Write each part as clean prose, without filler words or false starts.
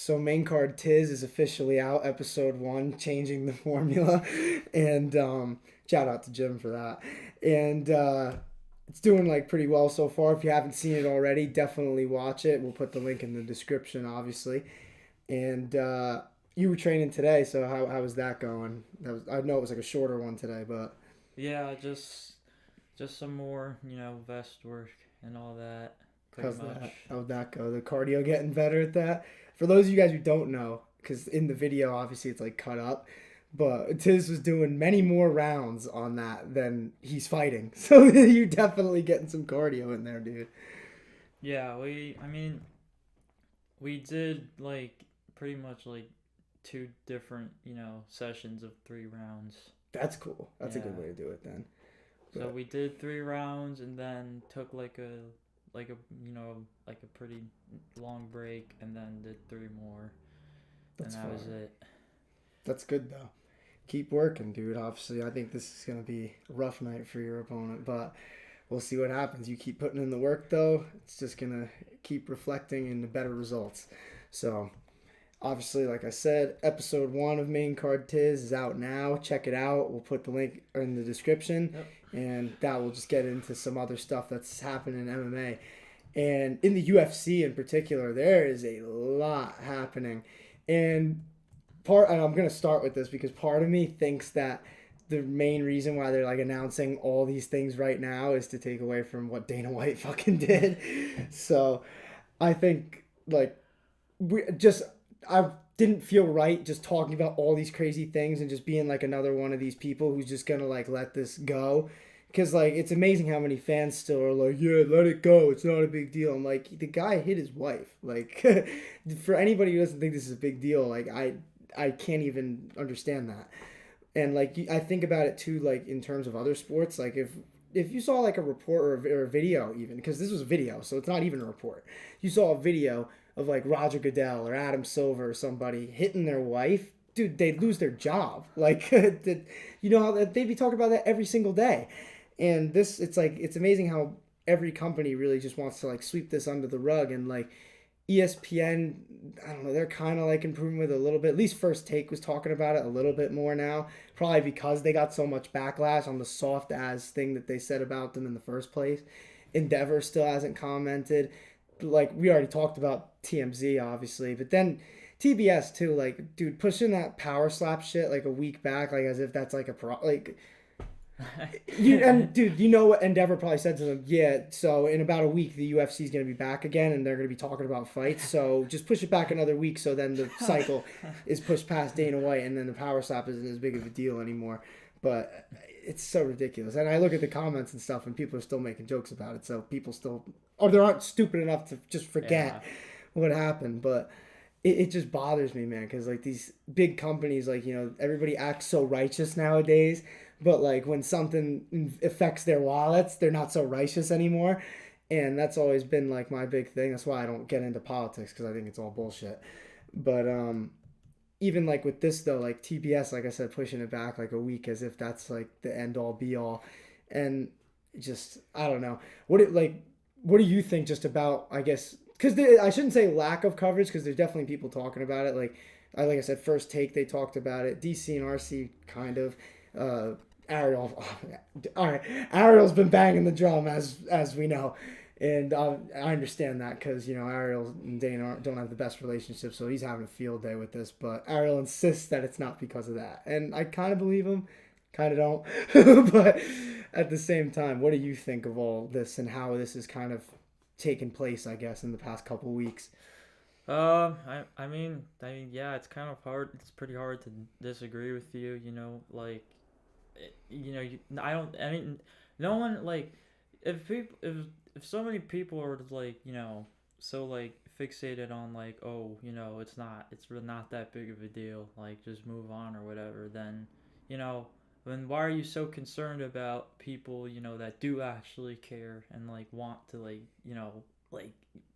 So main card Tiz is officially out, episode 1, changing the formula, and shout out to Jim for that. And it's doing like pretty well so far. If you haven't seen it already, definitely watch it. We'll put the link in the description, obviously. And you were training today, so how was that going? I know it was like a shorter one today, but Yeah, just some more, vest work and all that. Pretty how's much. that? How'd that go? The cardio getting better at that? For those of you guys who don't know, because in the video, obviously it's like cut up, but Tiz was doing many more rounds on that than he's fighting. So you're definitely getting some cardio in there, dude. Yeah, we did like pretty much like two different, sessions of 3 rounds. That's cool. That's a good Yeah. way to do it then. So But we did 3 rounds and then took like a pretty long break and then did 3 more and that's that was fine. it. That's good though. Keep working, dude. Obviously, I think this is gonna be a rough night for your opponent, but we'll see what happens. You keep putting in the work, though. It's just gonna keep reflecting in the better results. So, obviously, like I said, episode 1 of Main Card Tiz is out now. Check it out. We'll put the link in the description, Yep. and that will just get into some other stuff that's happening in MMA. And in the UFC in particular, there is a lot happening. And and I'm gonna start with this because part of me thinks that the main reason why they're like announcing all these things right now is to take away from what Dana White fucking did. So I think like we just I didn't feel right just talking about all these crazy things and just being like another one of these people who's just gonna like let this go. Cause like it's amazing how many fans still are like, yeah, let it go. It's not a big deal. I'm like, the guy hit his wife. Like, for anybody who doesn't think this is a big deal, like I can't even understand that. And like I think about it too, like in terms of other sports, like if you saw like a report or a video even, because this was a video, so it's not even a report. You saw a video of like Roger Goodell or Adam Silver or somebody hitting their wife, dude, they'd lose their job. Like, you know how they'd be talking about that every single day. And this, it's like it's amazing how every company really just wants to like sweep this under the rug and like ESPN, I don't know, they're kind of like improving with it a little bit. At least First Take was talking about it a little bit more now. Probably because they got so much backlash on the soft as thing that they said about them in the first place. Endeavor still hasn't commented. Like, we already talked about TMZ, obviously. But then TBS, too. Like, dude, pushing that power slap shit like a week back, like as if that's like a pro. Like, and dude, you know what Endeavor probably said to them? Yeah, so in about a week, the UFC is going to be back again, and they're going to be talking about fights. So just push it back another week, so then the cycle is pushed past Dana White, and then the power slap isn't as big of a deal anymore. But it's so ridiculous, and I look at the comments and stuff, and people are still making jokes about it. So people still, or they aren't stupid enough to just Yeah. forget what happened. But it just bothers me, man, because like these big companies, like everybody acts so righteous nowadays, but like when something affects their wallets, they're not so righteous anymore, and that's always been like my big thing. That's why I don't get into politics because I think it's all bullshit. But even like with this though, like TBS, like I said, pushing it back like a week as if that's like the end all be all, and just I don't know what do you think just about I guess because I shouldn't say lack of coverage because there's definitely people talking about it like I said First Take they talked about it DC and RC kind of uh, Ariel all right Ariel's been banging the drum as we know and I understand that because Ariel and Dana don't have the best relationship, so he's having a field day with this. But Ariel insists that it's not because of that, and I kind of believe him, kind of don't. But at the same time, what do you think of all this and how this has kind of taken place? I guess in the past couple weeks. Yeah, it's kind of hard. It's pretty hard to disagree with you. I don't. I mean, no one like if so many people are like so like fixated on like it's really not that big of a deal. Like just move on or whatever. You know then why are you so concerned about people that do actually care and like want to like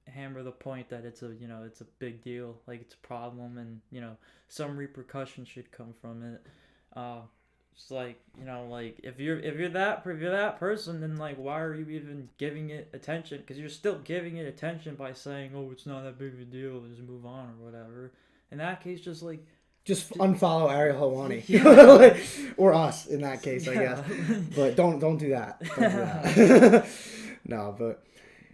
hammer the point that it's a big deal, like it's a problem, and some repercussions should come from it. uh It's like, like if you're that person, then like why are you even giving it attention? Because you're still giving it attention by saying, oh, it's not that big of a deal, just move on or whatever. In that case, just like just unfollow Ariel Helwani. Yeah. Or us in that case, I guess. But don't do that. Don't do that. No, but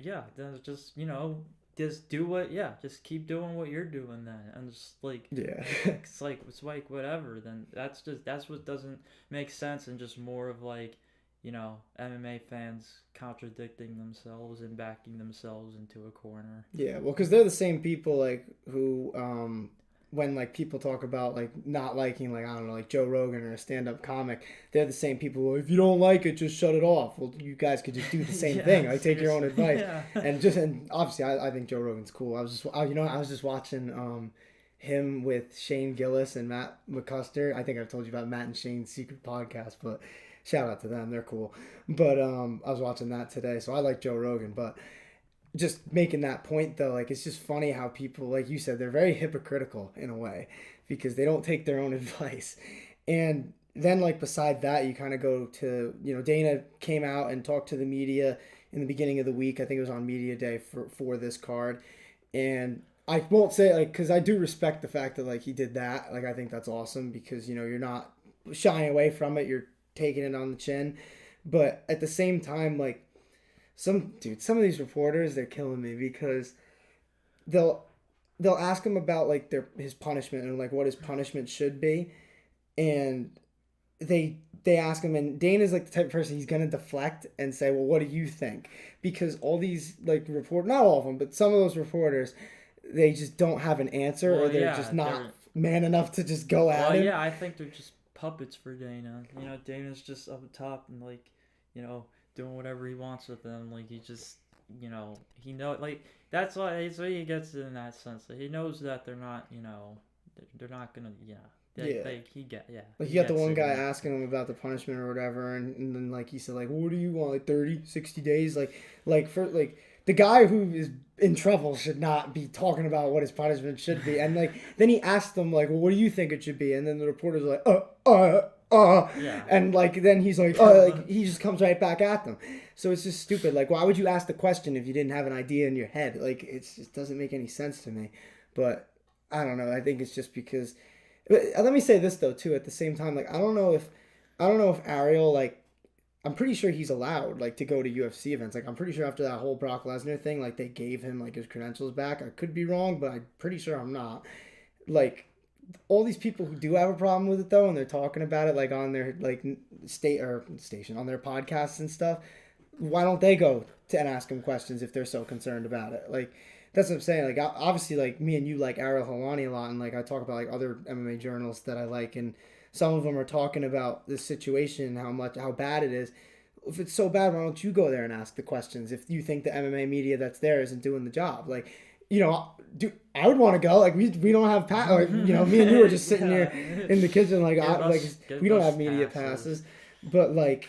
yeah, then just do just keep doing what you're doing then, and just like it's like whatever. Then that's what doesn't make sense, and just more of like, MMA fans contradicting themselves and backing themselves into a corner. Yeah, well, because they're the same people like who when like people talk about like not liking, like I don't know, like Joe Rogan or a stand-up comic, they're the same people who, if you don't like it, just shut it off. Well, you guys could just do the same thing, like take your own advice. And obviously I think Joe Rogan's cool. I was just watching him with Shane Gillis and Matt McCusker. I think I've told you about Matt and Shane's secret podcast, but shout out to them, they're cool. But I was watching that today, so I like Joe Rogan. But just making that point though, like it's just funny how people, like you said, they're very hypocritical in a way because they don't take their own advice. And then like beside that, you kind of go to, Dana came out and talked to the media in the beginning of the week. I think it was on media day for this card. And I won't say like, because I do respect the fact that like he did that. Like I think that's awesome because you're not shying away from it, you're taking it on the chin. But at the same time, like some of these reporters, they're killing me because they'll ask him about like his punishment and like what his punishment should be, and they ask him, and Dana's like the type of person, he's gonna deflect and say, well, what do you think? Because all these like not all of them, but some of those reporters, they just don't have an answer, or they're just not man enough to just go at him. Yeah, I think they're just puppets for Dana. Dana's just up top and like, doing whatever he wants with them. Like he just, he like that's why he gets it in that sense. Like, he knows that they're not, they're not gonna, Like he you got the one guy asking him about the punishment or whatever, and then like he said like, well, what do you want, like 30, 60 days? Like for like the guy who is in trouble should not be talking about what his punishment should be. And like then he asked them like, well, what do you think it should be? And then the reporter's like, and like then he's like, like he just comes right back at them. So it's just stupid. Like, why would you ask the question if you didn't have an idea in your head? Like it just doesn't make any sense to me. But I don't know. I think it's just because. But let me say this though too. At the same time, like I don't know if Ariel, like, I'm pretty sure he's allowed like to go to UFC events. Like I'm pretty sure after that whole Brock Lesnar thing, like they gave him like his credentials back. I could be wrong, but I'm pretty sure I'm not. Like all these people who do have a problem with it though, and they're talking about it like on their like station on their podcasts and stuff. Why don't they go to and ask him questions if they're so concerned about it? Like that's what I'm saying. Like obviously, like me and you like Ariel Helwani a lot, and like I talk about like other MMA journalists that I like, and some of them are talking about this situation and how bad it is. If it's so bad, why don't you go there and ask the questions? If you think the MMA media that's there isn't doing the job, like, I would want to go. Like we don't have like, me and you were just sitting here in the kitchen, like we don't have media passes. But like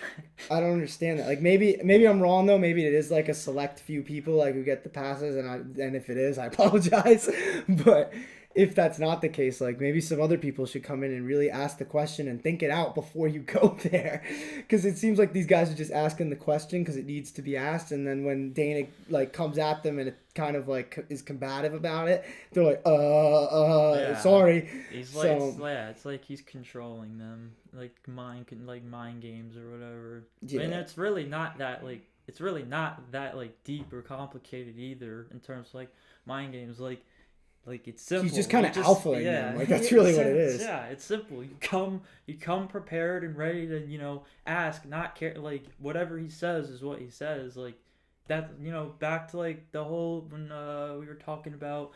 I don't understand that. Like maybe I'm wrong though. Maybe it is like a select few people like who get the passes, and if it is, I apologize. But if that's not the case, like maybe some other people should come in and really ask the question and think it out before you go there, because it seems like these guys are just asking the question because it needs to be asked, and then when Dana like comes at them and it kind of like is combative about it, they're like sorry. He's like it's like he's controlling them, like mind games or whatever. Yeah. And it's really not that like deep or complicated either in terms of like mind games. Like it's simple. He's just kind of alphaing them. Like that's really what it is. Yeah, it's simple. You come prepared and ready to ask, not care. Like whatever he says is what he says. Like that. Back to like the whole when we were talking about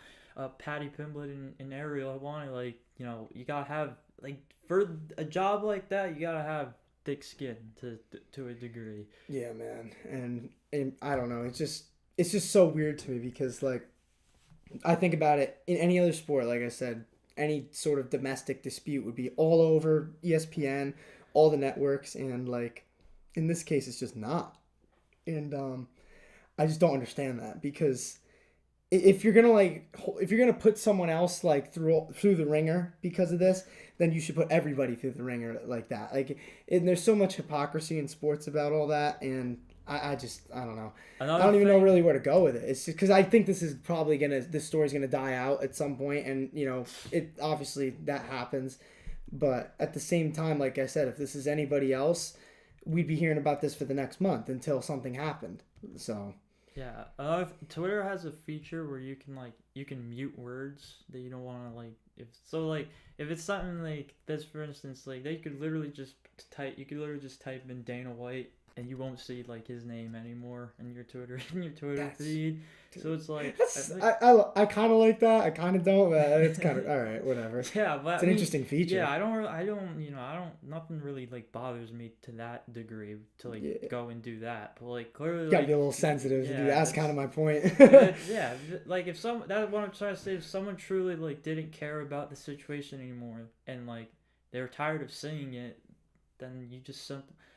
Paddy Pimblett and Ariel Helwani. Like you gotta have like for a job like that, you gotta have thick skin to a degree. Yeah, man, and I don't know. It's just so weird to me because like. I think about it in any other sport, like I said, any sort of domestic dispute would be all over ESPN, all the networks, and like in this case, it's just not. And I just don't understand that because if you're gonna put someone else like through the ringer because of this, then you should put everybody through the ringer like that. Like, and there's so much hypocrisy in sports about all that, and I don't know. I don't even know really where to go with it. It's just because I think this story's gonna die out at some point, and it obviously that happens, but at the same time, like I said, if this is anybody else, we'd be hearing about this for the next month until something happened. So. Yeah, Twitter has a feature where you can mute words that you don't want to if it's something like this, for instance, like you could literally just type in Dana White and you won't see like his name anymore in your Twitter feed. So it's like I kind of like that. I kind of don't. But it's kind of all right. Whatever. Yeah, but it's an interesting feature. Yeah, I don't. Nothing really like bothers me to that degree to go and do that. But like clearly, you gotta be a little sensitive to do that. That's kind of my point. Yeah, like that's what I'm trying to say. If someone truly like didn't care about the situation anymore and like they're tired of seeing it, then you just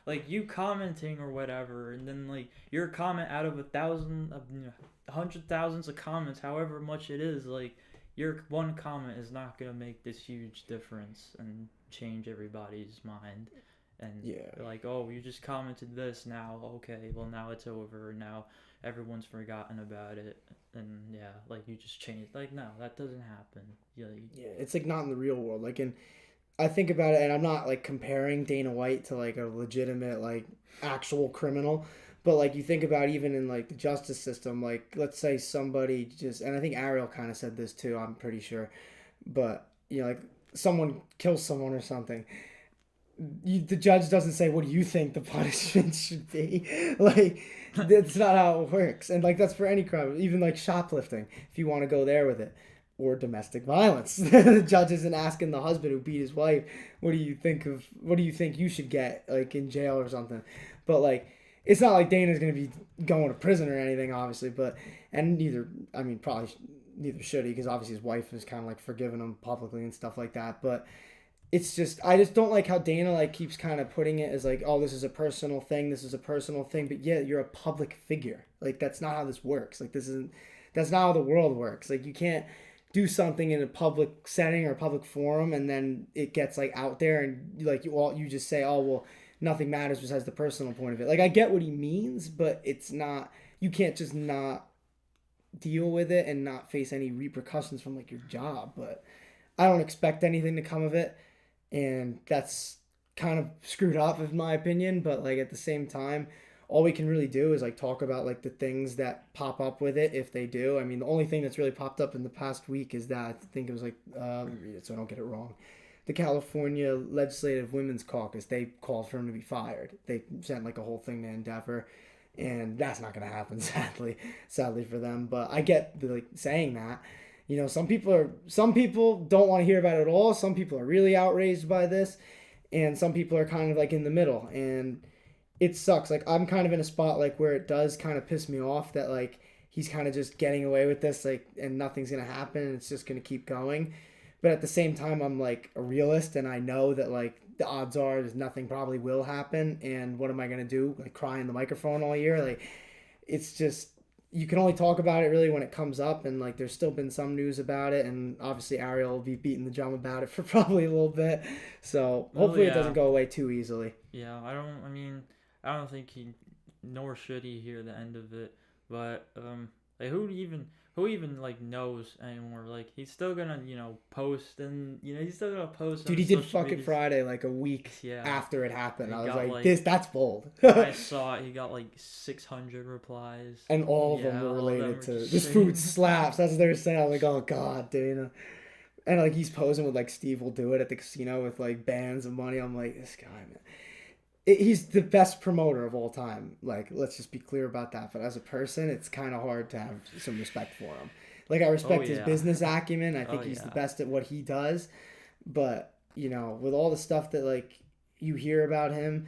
like you commenting or whatever, and then like your comment out of 100,000s of comments, however much it is, like your one comment is not gonna make this huge difference and change everybody's mind. And like, oh, you just commented this, now okay, well now it's over, now everyone's forgotten about it, and like you just changed. Like, no, that doesn't happen. It's like not in the real world. Like, I think about it, and I'm not like comparing Dana White to like a legitimate like actual criminal, but like you think about even in like the justice system, like let's say somebody and I think Ariel kind of said this too, I'm pretty sure, but like someone kills someone or something, the judge doesn't say, what do you think the punishment should be? Like, that's not how it works. And like that's for any crime, even like shoplifting, if you want to go there with it. Or domestic violence. The judge isn't asking the husband who beat his wife, what do you think you should get, like, in jail or something. But like, it's not like Dana's gonna be going to prison or anything, obviously, probably neither should he, because obviously his wife is kind of like forgiving him publicly and stuff like that. But it's just, I just don't like how Dana like keeps kind of putting it as like, oh, this is a personal thing, but yeah, you're a public figure. Like, that's not how this works. Like, that's not how the world works. Like, you can't do something in a public setting or a public forum and then it gets like out there and like you just say, oh well, nothing matters besides the personal point of it. Like, I get what he means, but it's not, you can't just not deal with it and not face any repercussions from like your job. But I don't expect anything to come of it, and that's kind of screwed up in my opinion. But like at the same time, all we can really do is like talk about like the things that pop up with it if they do. I mean, the only thing that's really popped up in the past week is that I think it was like let me read it so I don't get it wrong. The California Legislative Women's Caucus, they called for him to be fired. They sent like a whole thing to Endeavor, and that's not going to happen, sadly for them. But I get the, like, saying that. Some people don't want to hear about it at all. Some people are really outraged by this, and some people are kind of like in the middle, and it sucks. Like, I'm kind of in a spot like where it does kind of piss me off that like he's kind of just getting away with this, like, and nothing's gonna happen and it's just gonna keep going. But at the same time, I'm like a realist, and I know that like the odds are nothing probably will happen. And what am I gonna do? Like, cry in the microphone all year? Like, it's just, you can only talk about it really when it comes up, and like there's still been some news about it, and obviously Ariel will be beating the drum about it for probably a little bit. So hopefully it doesn't go away too easily. Yeah, I don't think nor should he hear the end of it. But like who even like knows anymore? Like, he's still gonna post, and he's still gonna post. Dude, he did fucking Friday like a week after it happened. I was like, that's bold. I saw it. He got like 600 replies, and all of them were related to this food slaps. That's what they were saying. I was like, oh god, Dana. And like he's posing with like Steve will do it at the casino with like bands of money. I'm like, this guy, man. He's the best promoter of all time. Like, let's just be clear about that. But as a person, it's kind of hard to have some respect for him. Like, I respect his business acumen. I think he's the best at what he does. But, with all the stuff that, like, you hear about him,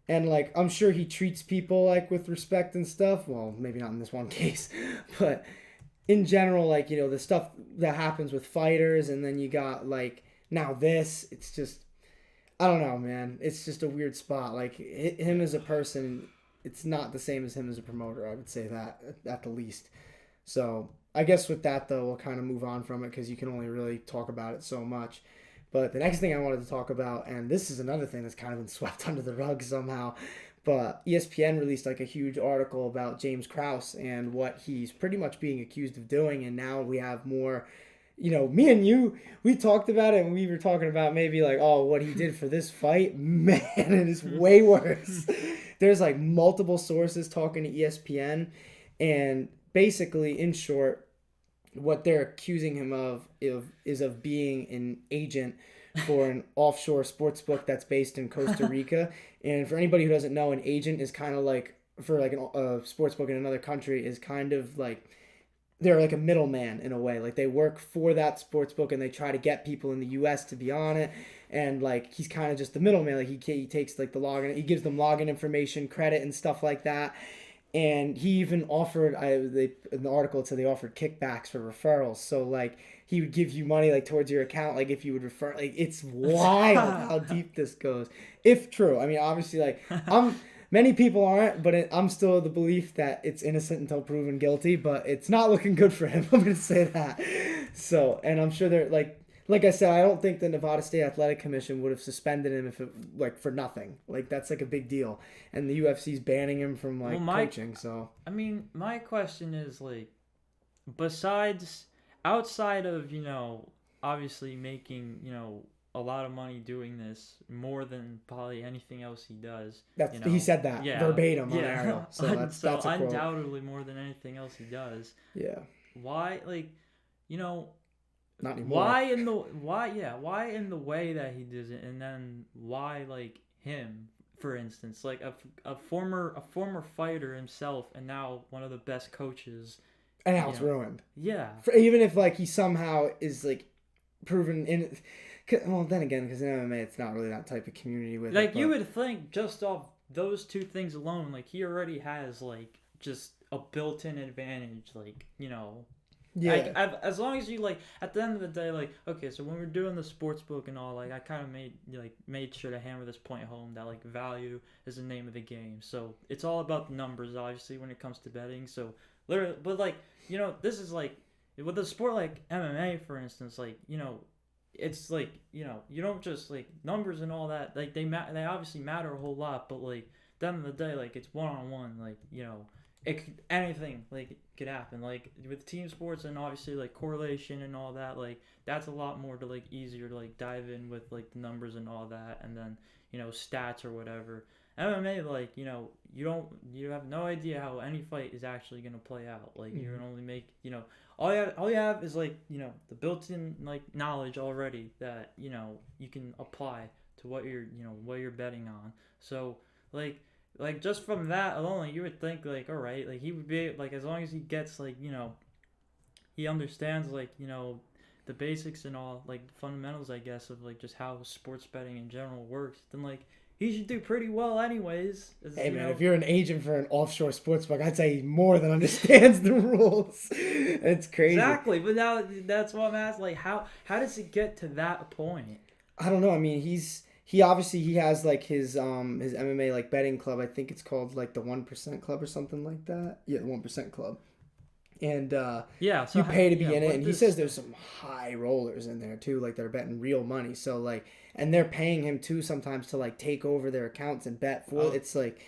and, like, I'm sure he treats people, like, with respect and stuff. Well, maybe not in this one case. But in general, like, the stuff that happens with fighters, and then you got, like, now this, it's just, I don't know, man. It's just a weird spot. Like, him as a person, it's not the same as him as a promoter. I would say that at the least. So I guess with that, though, we'll kind of move on from it because you can only really talk about it so much. But the next thing I wanted to talk about, and this is another thing that's kind of been swept under the rug somehow, but ESPN released like a huge article about James Krause and what he's pretty much being accused of doing. And now we have more, me and you, we talked about it and we were talking about maybe like, oh, what he did for this fight. Man, it is way worse. There's like multiple sources talking to ESPN. And basically, in short, what they're accusing him of is of being an agent for an offshore sports book that's based in Costa Rica. And for anybody who doesn't know, an agent is kind of like, for like a sports book in another country, is kind of like, they're like a middleman in a way. Like they work for that sports book and they try to get people in the U.S. to be on it. And like he's kind of just the middleman. Like he takes like the login, he gives them login information, credit, and stuff like that. And he even offered, in the article it said they offered kickbacks for referrals. So like he would give you money like towards your account, like if you would refer. Like it's wild how deep this goes, if true. I mean, obviously, like many people aren't, but I'm still of the belief that it's innocent until proven guilty. But it's not looking good for him. I'm gonna say that. So, and I'm sure they're like I said, I don't think the Nevada State Athletic Commission would have suspended him if it like for nothing. Like that's like a big deal, and the UFC's banning him from like coaching. So I mean, my question is like, outside of obviously making a lot of money doing this, more than probably anything else he does. He said that verbatim on Ariel. So that's a quote. Undoubtedly more than anything else he does. Yeah. Why not anymore. Why in the way that he does it, and then why like him, for instance, like a former fighter himself, and now one of the best coaches, and now it's ruined. Yeah. Even if like he somehow is like proven in. Well, then again, because in MMA it's not really that type of community with. Like you would think just off those two things alone, like he already has like just a built-in advantage, like Yeah. As long as you like, at the end of the day, like, okay, so when we're doing the sports book and all, like, I kind of made sure to hammer this point home that like value is the name of the game. So it's all about the numbers, obviously, when it comes to betting. So literally, but like, this is like with a sport like MMA, for instance, like, it's like, you don't just like numbers and all that. Like they obviously matter a whole lot, but like at the end of the day, like it's one-on-one, like, anything like could happen, like with team sports, and obviously like correlation and all that, like that's a lot more to like easier to like dive in with like the numbers and all that, and then stats or whatever. MMA, like you have no idea how any fight is actually gonna play out. Like you can only make all you have is like the built-in like knowledge already that you can apply to what you're betting on. So like just from that alone, like, you would think like, all right, like he would be like, as long as he gets like he understands like the basics and all, like the fundamentals, I guess, of like just how sports betting in general works, then like he should do pretty well anyways. Hey man, if you're an agent for an offshore sportsbook, I'd say he more than understands the rules. It's crazy. Exactly, but now that's what I'm asking. Like, how does it get to that point? I don't know. I mean, he obviously has like his MMA like betting club. I think it's called like the 1% Club or something like that. Yeah, the 1% Club. And so you pay to be in it, and he says there's some high rollers in there too, like they're betting real money. So like, and they're paying him too sometimes to like take over their accounts and bet for. It's like,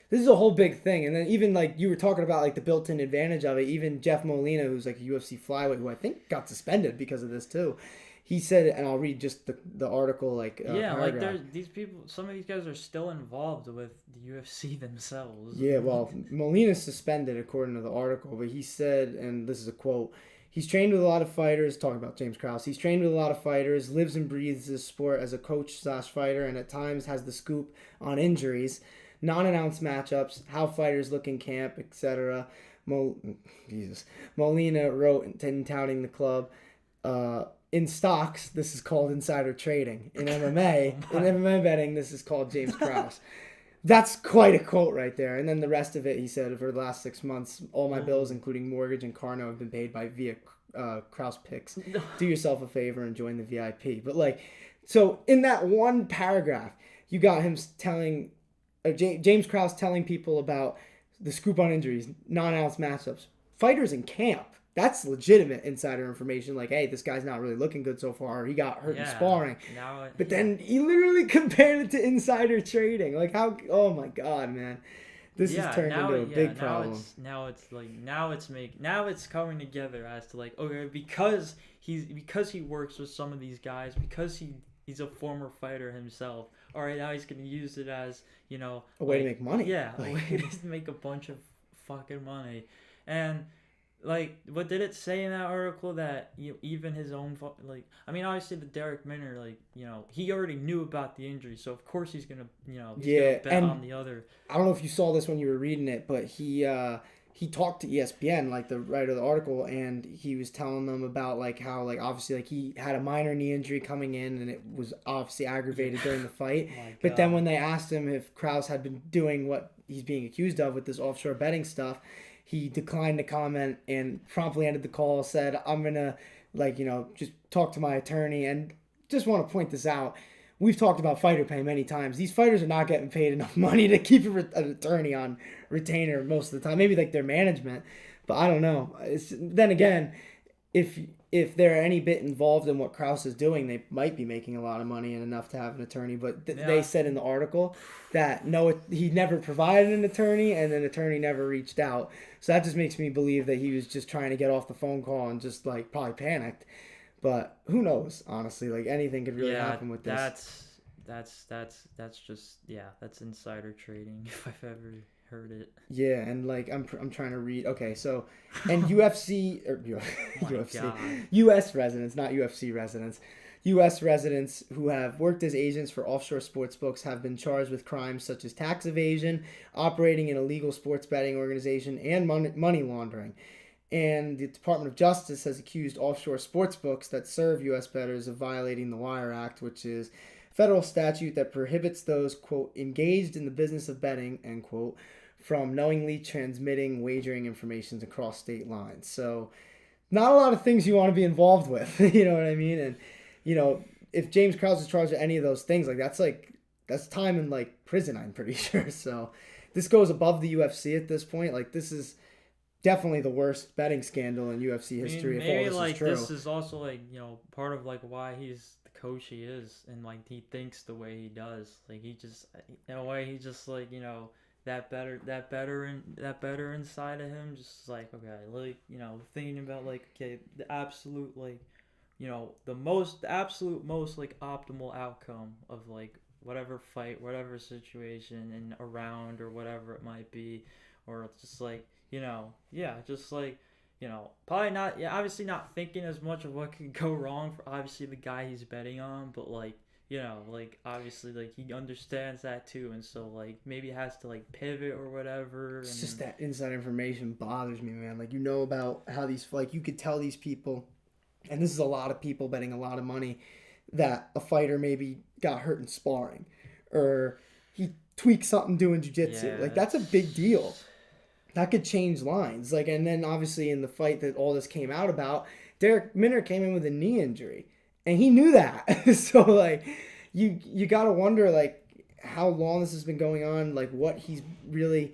this is a whole big thing. And then even like you were talking about like the built-in advantage of it. Even Jeff Molina, who's like a UFC flyweight, who I think got suspended because of this too. He said, and I'll read just the article like paragraph. Like there's these people. Some of these guys are still involved with the UFC themselves. Yeah, well, Molina's suspended according to the article, but he said, and this is a quote: "He's trained with a lot of fighters." Talking about James Krause, he's trained with a lot of fighters, lives and breathes this sport as a coach/fighter, and at times has the scoop on injuries, non-announced matchups, how fighters look in camp, etc. Molina wrote in touting the club. In stocks, this is called insider trading. In MMA, in MMA betting, this is called James Krause. That's quite a quote right there. And then the rest of it, he said, for the last 6 months, all my bills, including mortgage and car note, have been paid via Krause picks. Do yourself a favor and join the VIP. But like, so in that one paragraph, you got him telling, James Krause telling people about the scoop on injuries, non-announced matchups, fighters in camp. That's legitimate insider information. Like, hey, this guy's not really looking good so far. Or he got hurt in sparring. But then he literally compared it to insider trading. Like, how? Oh my God, man, this has turned into a big problem. Now it's coming together as to like, okay, because he works with some of these guys, because he's a former fighter himself. All right, now he's gonna use it as, you know, a way to make money. Yeah, a way to make a bunch of fucking money. And like, what did it say in that article that even his own like? I mean, obviously the Derek Minner, like, you know, he already knew about the injury, so of course he's gonna, you know, gonna bet on the other. I don't know if you saw this when you were reading it, but he talked to ESPN, like the writer of the article, and he was telling them about like how like obviously like he had a minor knee injury coming in, and it was obviously aggravated during the fight. But then when they asked him if Krause had been doing what he's being accused of with this offshore betting stuff, he declined to comment and promptly ended the call, said, I'm going to, like, you know, just talk to my attorney. And just want to point this out. We've talked about fighter pay many times. These fighters are not getting paid enough money to keep an attorney on retainer most of the time. Maybe, like, their management. But I don't know. Then again, if they're any bit involved in what Krause is doing, they might be making a lot of money and enough to have an attorney. But they said in the article that no, he never provided an attorney, and an attorney never reached out. So that just makes me believe that he was just trying to get off the phone call and just like probably panicked. But who knows? Honestly, like anything could really happen with this. That's just that's insider trading if I've ever heard it. Yeah, and like I'm trying to read. Okay, so and UFC or UFC US residents, not UFC residents. U.S. residents who have worked as agents for offshore sports books have been charged with crimes such as tax evasion, operating an illegal sports betting organization, and money laundering. And the Department of Justice has accused offshore sports books that serve U.S. bettors of violating the Wire Act, which is a federal statute that prohibits those, quote, engaged in the business of betting, end quote, from knowingly transmitting wagering information across state lines. So not a lot of things you want to be involved with, you know what I mean? And you know, if James Krause is charged with any of those things, that's time in like prison, I'm pretty sure. So this goes above the UFC at this point. Like this is definitely the worst betting scandal in UFC history. Maybe if all this is true. This is also like, you know, part of like why he's the coach he is, and like he thinks the way he does. Like he just, in a way, he just like, you know, that better inside of him, just like, okay, like, you know, thinking about like, okay, the absolute like, you know, the absolute most like optimal outcome of like whatever fight, whatever situation, and a round or whatever it might be, or just like, you know, just like, you know, probably not, obviously not thinking as much of what could go wrong for obviously the guy he's betting on, but like, you know, like obviously like he understands that too, and so like maybe has to like pivot or whatever. It's just that inside information bothers me, man. Like, you know about how these, like, you could tell these people. And this is a lot of people betting a lot of money that a fighter maybe got hurt in sparring or he tweaked something doing jiu-jitsu. Yeah, like, that's a big deal. That could change lines. Like, and then obviously in the fight that all this came out about, Derek Minner came in with a knee injury. And he knew that. So, like, you got to wonder, like, how long this has been going on. Like, what he's really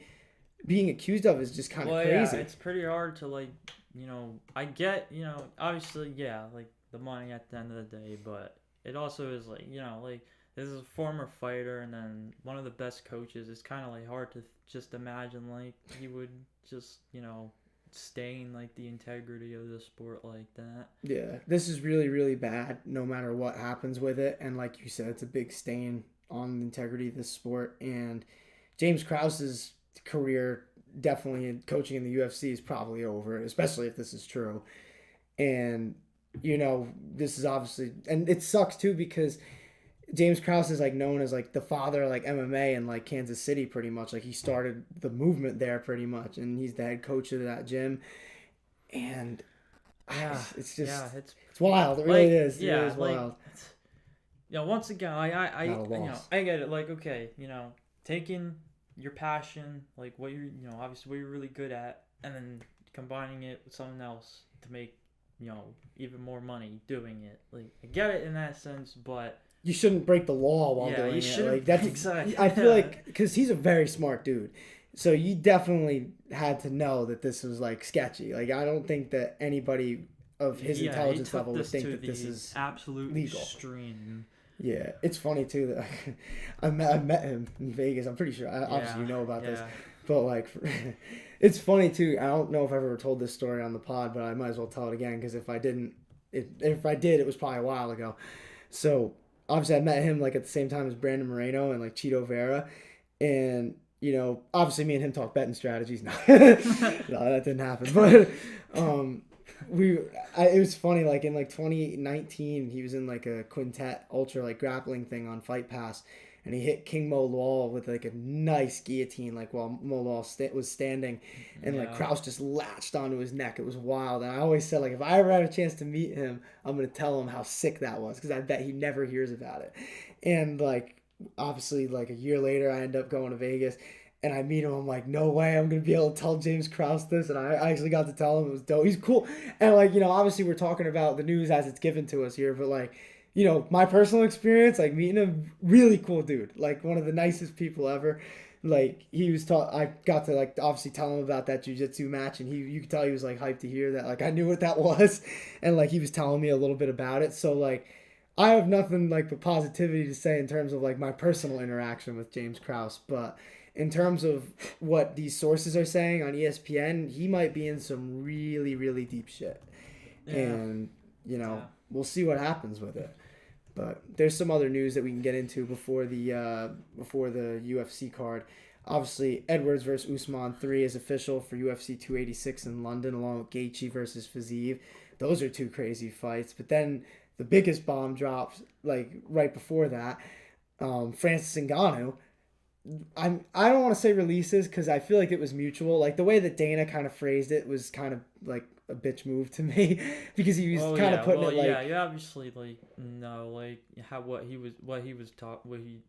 being accused of is just kind of crazy. Yeah, it's pretty hard to, like, you know, I get, you know, obviously, like, the money at the end of the day, but it also is, like, you know, like, this is a former fighter and then one of the best coaches. It's kind of, like, hard to just imagine, like, he would just, you know, stain, like, the integrity of the sport like that. Yeah, this is really, really bad no matter what happens with it, and like you said, it's a big stain on the integrity of this sport, and James Krause's career definitely in coaching in the UFC is probably over, especially if this is true. And, you know, this is obviously, and it sucks too because James Krause is like known as like the father of like MMA in like Kansas City pretty much. Like he started the movement there pretty much, and he's the head coach of that gym. And it's just it's wild. It really is. Yeah, it is like, wild. You know, once again, I you know, I get it. Like, okay, you know, taking your passion, like what you're, you know, obviously what you're really good at, and then combining it with something else to make, you know, even more money doing it. Like, I get it in that sense, but you shouldn't break the law while doing it. Like, that's exactly. I feel like because he's a very smart dude, So you definitely had to know that this was like sketchy. Like I don't think that anybody of his Yeah, he intelligence took level would this think to that this the is absolute legal. extreme. Yeah, it's funny too that I met him in Vegas. I'm pretty sure. Obviously, Yeah, you know about this, yeah. but like, it's funny too. I don't know if I've ever told this story on the pod, but I might as well tell it again because if I didn't, if I did, it was probably a while ago. So obviously, I met him like at the same time as Brandon Moreno and like Cheeto Vera, and obviously, me and him talk betting strategies. No, no, that didn't happen. But um, it was funny. Like in like 2019, he was in like a quintet ultra like grappling thing on Fight Pass, and he hit King Mo Lawal with like a nice guillotine. Like while Mo Lawal was standing, and like Yeah. Krause just latched onto his neck. It was wild. And I always said like if I ever had a chance to meet him, I'm gonna tell him how sick that was because I bet he never hears about it. And like obviously like a year later, I end up going to Vegas. And I meet him. I'm like, no way, I'm gonna be able to tell James Krause this. And I actually got to tell him. It was dope. He's cool. And like, obviously we're talking about the news as it's given to us here, but like, my personal experience, like meeting him, really cool dude. Like one of the nicest people ever. Like he was I got to like obviously tell him about that jiu-jitsu match, and you could tell he was like hyped to hear that. Like I knew what that was, and like he was telling me a little bit about it. So like I have nothing like but positivity to say in terms of like my personal interaction with James Krause, but in terms of what these sources are saying on ESPN, he might be in some really, really deep shit. Yeah. And, Yeah. we'll see what happens with it. But there's some other news that we can get into before the UFC card. Obviously, Edwards versus Usman 3 is official for UFC 286 in London, along with Gaethje versus Fiziev. Those are two crazy fights. But then the biggest bomb drops like right before that. Francis Ngannou. I don't want to say releases because I feel like it was mutual. Like the way that Dana kind of phrased it was kind of like a bitch move to me because he was kind of putting it like yeah, you obviously like know like how what he was taught what he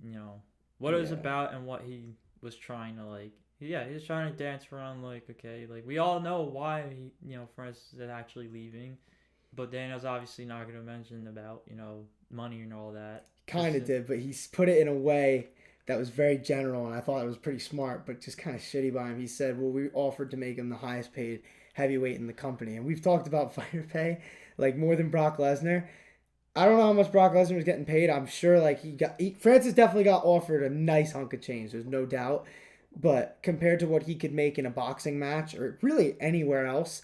what it was about and what he was trying to like. Yeah, he was trying to dance around like okay, like we all know why he Francis is actually leaving, but Dana's obviously not going to mention about money and all that. kind of did, but he put it in a way that was very general, and I thought it was pretty smart, but just kind of shitty by him. He said, well, we offered to make him the highest paid heavyweight in the company. And we've talked about fighter pay, like more than Brock Lesnar. I don't know how much Brock Lesnar was getting paid. I'm sure like Francis definitely got offered a nice hunk of change. There's no doubt. But compared to what he could make in a boxing match or really anywhere else,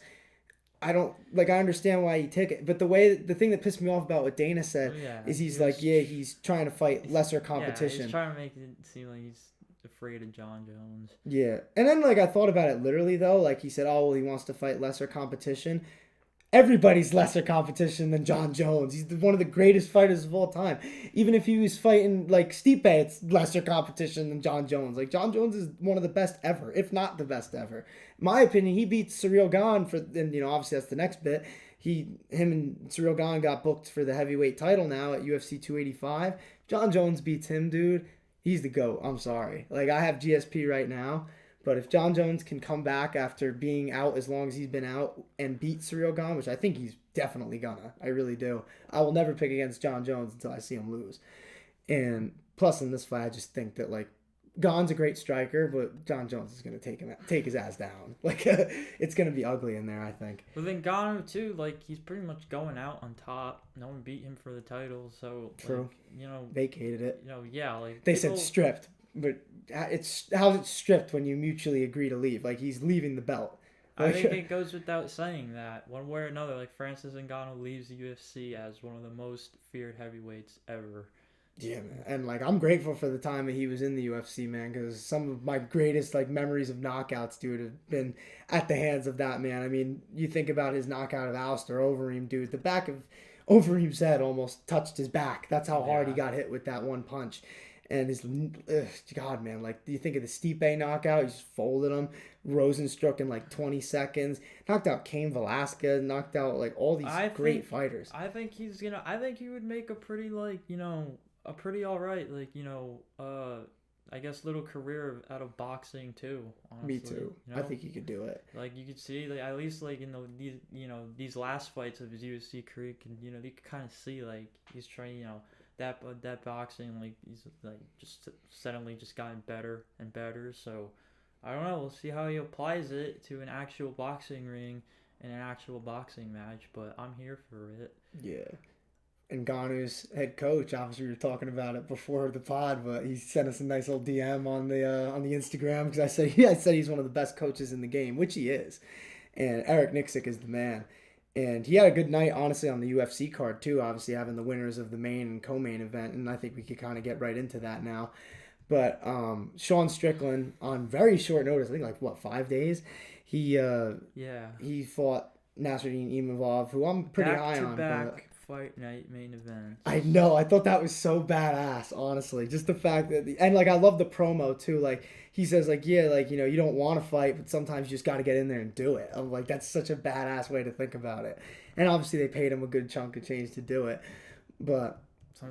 I don't like. I understand why he took it, but the thing that pissed me off about what Dana said is he's like, yeah, he's trying to fight lesser competition. Yeah, he's trying to make it seem like he's afraid of Jon Jones. Yeah, and then like I thought about it literally though. Like he said, oh well, he wants to fight lesser competition. Everybody's lesser competition than Jon Jones. He's one of the greatest fighters of all time. Even if he was fighting like Stipe, it's lesser competition than Jon Jones. Like Jon Jones is one of the best ever, if not the best ever. In my opinion, he beats Ciryl Gane and obviously that's the next bit. Him and Ciryl Gane got booked for the heavyweight title now at UFC 285. Jon Jones beats him, dude. He's the GOAT. I'm sorry. Like I have GSP right now. But if Jon Jones can come back after being out as long as he's been out and beat Ciryl Gane, which I think he's definitely gonna, I really do. I will never pick against Jon Jones until I see him lose. And plus in this fight, I just think that like Gane's a great striker, but Jon Jones is gonna take his ass down. Like it's gonna be ugly in there, I think. But then Gane too, like he's pretty much going out on top. No one beat him for the title, so True. Like, vacated it. Yeah, like they said stripped. But how's it stripped when you mutually agree to leave? Like he's leaving the belt. I think it goes without saying that one way or another, like Francis Ngannou leaves the UFC as one of the most feared heavyweights ever. Yeah, man, and like I'm grateful for the time that he was in the UFC, man, because some of my greatest like memories of knockouts, dude, have been at the hands of that man. I mean, you think about his knockout of Alistair Overeem, dude. The back of Overeem's head almost touched his back. That's how hard he got hit with that one punch. And his God, man, like, do you think of the Stipe knockout? He just folded him. Rosenstruck in like 20 seconds. Knocked out Cain Velasquez. Knocked out like all these great fighters. I think he's gonna. I think he would make a pretty like a pretty alright like I guess little career out of boxing too. Honestly. Me too. I think he could do it. Like you could see, like at least like in these last fights of his UFC career, you could kind of see like he's trying that boxing like he's like just suddenly just gotten better and better. So I don't know. We'll see how he applies it to an actual boxing ring and an actual boxing match. But I'm here for it. Yeah. And Ngannou's head coach, obviously we were talking about it before the pod, but he sent us a nice little DM on the Instagram because I said he's one of the best coaches in the game, which he is. And Eric Nicksick is the man. And he had a good night, honestly, on the UFC card, too, obviously having the winners of the main and co-main event. And I think we could kind of get right into that now. But Sean Strickland, on very short notice, I think like, what, 5 days? He fought Nasruddin Imavov, who I'm pretty high on. Back-to-back fight night main event. I know. I thought that was so badass, honestly. Just the fact that... and, like, I love the promo, too. Like, he says, like, yeah, like, you know, you don't want to fight, but sometimes you just got to get in there and do it. I'm like, that's such a badass way to think about it. And obviously they paid him a good chunk of change to do it. But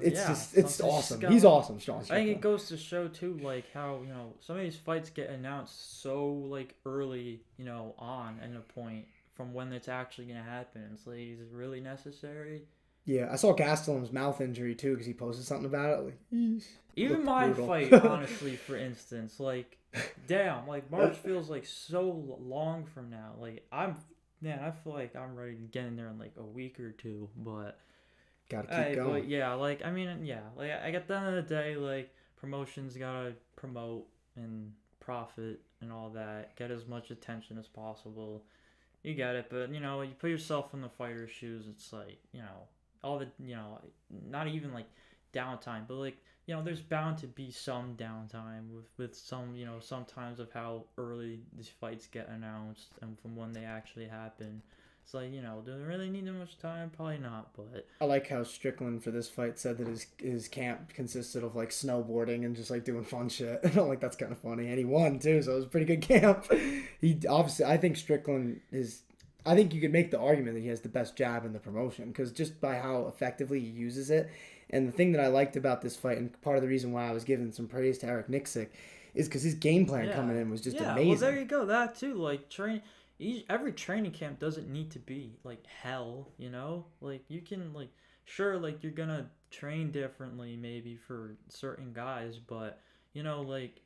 it's awesome. He's awesome, Sean Strickland. I think it goes to show, too, like, how, you know, some of these fights get announced so, like, early, you know, on and a point from when it's actually going to happen. It's like, is it really necessary? Yeah, I saw Gastelum's mouth injury, too, because he posted something about it. Like, even my fight, honestly, for instance, like, damn, like, March feels like so long from now. Like, I feel like I'm ready to get in there in, like, a week or two, but... Gotta keep going. But yeah, like, I mean, yeah, like, at the end of the day, like, promotions gotta promote and profit and all that, get as much attention as possible. You get it, but, you know, you put yourself in the fighter's shoes, it's like, you know, all the, you know, not even like downtime, but like, you know, there's bound to be some downtime with some, you know, sometimes of how early these fights get announced and from when they actually happen. It's like, you know, do they really need that much time? Probably not, but... I like how Strickland for this fight said that his camp consisted of, like, snowboarding and just, like, doing fun shit. I'm like, that's kind of funny. And he won, too, so it was a pretty good camp. He, obviously, I think Strickland is... I think you could make the argument that he has the best jab in the promotion because just by how effectively he uses it. And the thing that I liked about this fight, and part of the reason why I was giving some praise to Eric Nicksick, is because his game plan coming in was just amazing. Well, there you go. That, too. Like, every training camp doesn't need to be like hell, you know? Like, you can, like, sure, like, you're gonna train differently maybe for certain guys, but, you know, like,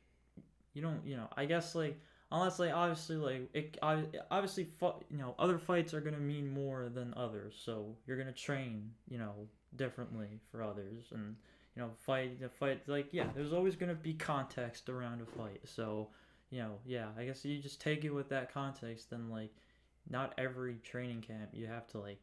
you don't, you know, I guess, like, unless, like, obviously, like, you know, other fights are gonna mean more than others, so you're gonna train, you know, differently for others, and, you know, fight, like, yeah, there's always gonna be context around a fight, so... You know, yeah, I guess you just take it with that context, then, like, not every training camp you have to, like,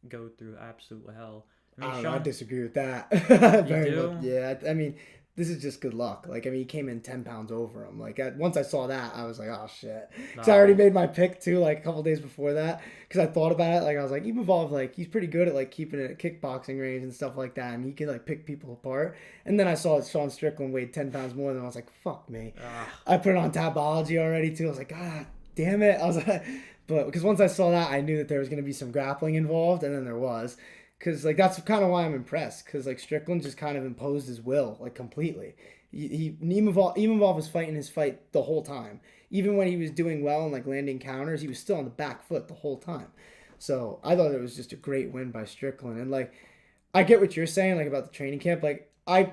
go through absolute hell. I mean, I disagree with that. You do? Much. Yeah, I mean, this is just good luck. Like, I mean, he came in 10 pounds over him. Like, once I saw that, I was like, oh, shit. Because I already made my pick, too, like, a couple days before that. Because I thought about it. Like, I was like, Imavov, like, he's pretty good at, like, keeping it at kickboxing range and stuff like that. And he can, like, pick people apart. And then I saw that Sean Strickland weighed 10 pounds more than I was like, fuck me. I put it on Tapology already, too. I was like, God damn it. I was like, but because once I saw that, I knew that there was going to be some grappling involved. And then there was. Because, like, that's kind of why I'm impressed. Because, like, Strickland just kind of imposed his will, like, completely. Imavov was fighting his fight the whole time. Even when he was doing well and, like, landing counters, he was still on the back foot the whole time. So, I thought it was just a great win by Strickland. And, like, I get what you're saying, like, about the training camp. Like,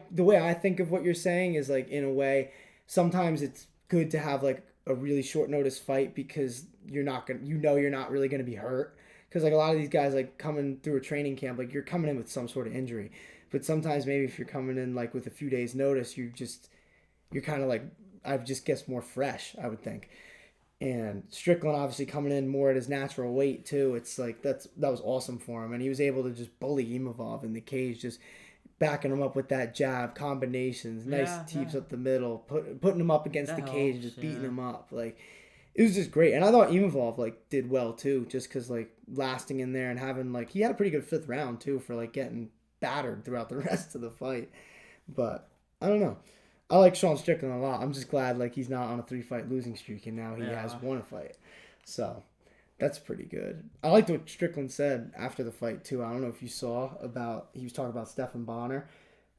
the way I think of what you're saying is, like, in a way, sometimes it's good to have, like, a really short notice fight because you're not really going to be hurt. Because, like, a lot of these guys, like, coming through a training camp, like, you're coming in with some sort of injury. But sometimes maybe if you're coming in, like, with a few days' notice, you're kind of, like, I just guess more fresh, I would think. And Strickland obviously coming in more at his natural weight, too. It's, like, that was awesome for him. And he was able to just bully Imavov in the cage, just backing him up with that jab, combinations, nice teeps up the middle, putting him up against the cage and just beating him up. Like... It was just great. And I thought Imavov, like, did well, too, just because, like, lasting in there and having, like, he had a pretty good fifth round, too, for, like, getting battered throughout the rest of the fight. But, I don't know. I like Sean Strickland a lot. I'm just glad, like, he's not on a 3-fight losing streak and now he has won a fight. So, that's pretty good. I liked what Strickland said after the fight, too. I don't know if you saw he was talking about Stephan Bonner.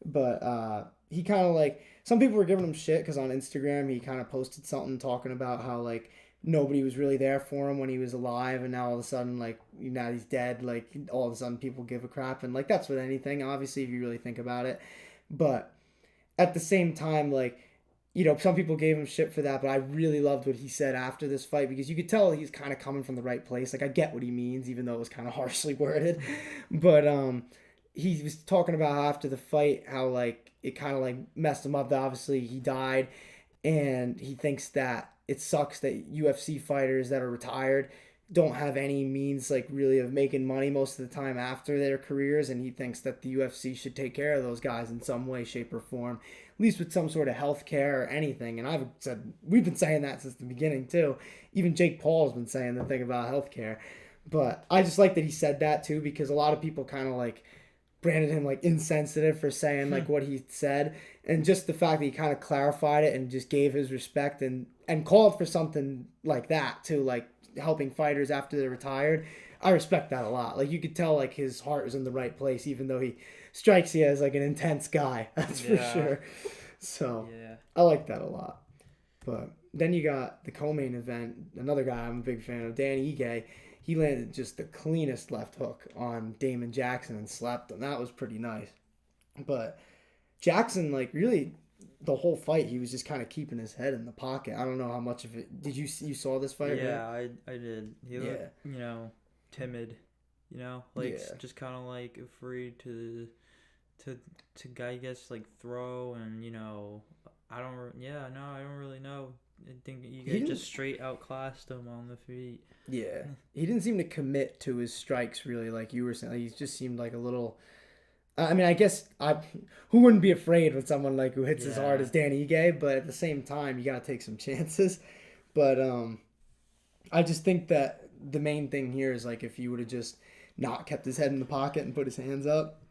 But, he kind of, like, some people were giving him shit because on Instagram he kind of posted something talking about how, like, nobody was really there for him when he was alive, and now all of a sudden, like, now he's dead, like, all of a sudden people give a crap, and, like, that's with anything, obviously, if you really think about it, but at the same time, like, some people gave him shit for that, but I really loved what he said after this fight because you could tell he's kind of coming from the right place. Like, I get what he means, even though it was kind of harshly worded. But he was talking about how after the fight, how, like, it kind of, like, messed him up. That obviously, he died, and he thinks that it sucks that UFC fighters that are retired don't have any means, like, really of making money most of the time after their careers, and he thinks that the UFC should take care of those guys in some way, shape, or form, at least with some sort of health care or anything. And we've been saying that since the beginning too. Even Jake Paul's been saying the thing about health care. But I just like that he said that too, because a lot of people kind of like branded him like insensitive for saying like what he said, and just the fact that he kind of clarified it and just gave his respect and called for something like that too, like helping fighters after they're retired. I respect that a lot. Like, you could tell like his heart is in the right place, even though he strikes you as like an intense guy. That's for sure. So I like that a lot. But then you got the co-main event. Another guy I'm a big fan of, Dan Ige. He landed just the cleanest left hook on Damon Jackson and slapped him. That was pretty nice. But Jackson, like, really, the whole fight, he was just kind of keeping his head in the pocket. I don't know how much of it. Did you saw this fight? Yeah, right? I did. He looked, timid. Just kind of like afraid to I guess like throw, and I don't really know. I think you just straight outclassed him on the feet. Yeah, he didn't seem to commit to his strikes really, like you were saying. Like, he just seemed like a little. I mean, I guess who wouldn't be afraid with someone like who hits as hard as Dan Ige? But at the same time, you gotta take some chances. But I just think that the main thing here is like if he would have just not kept his head in the pocket and put his hands up,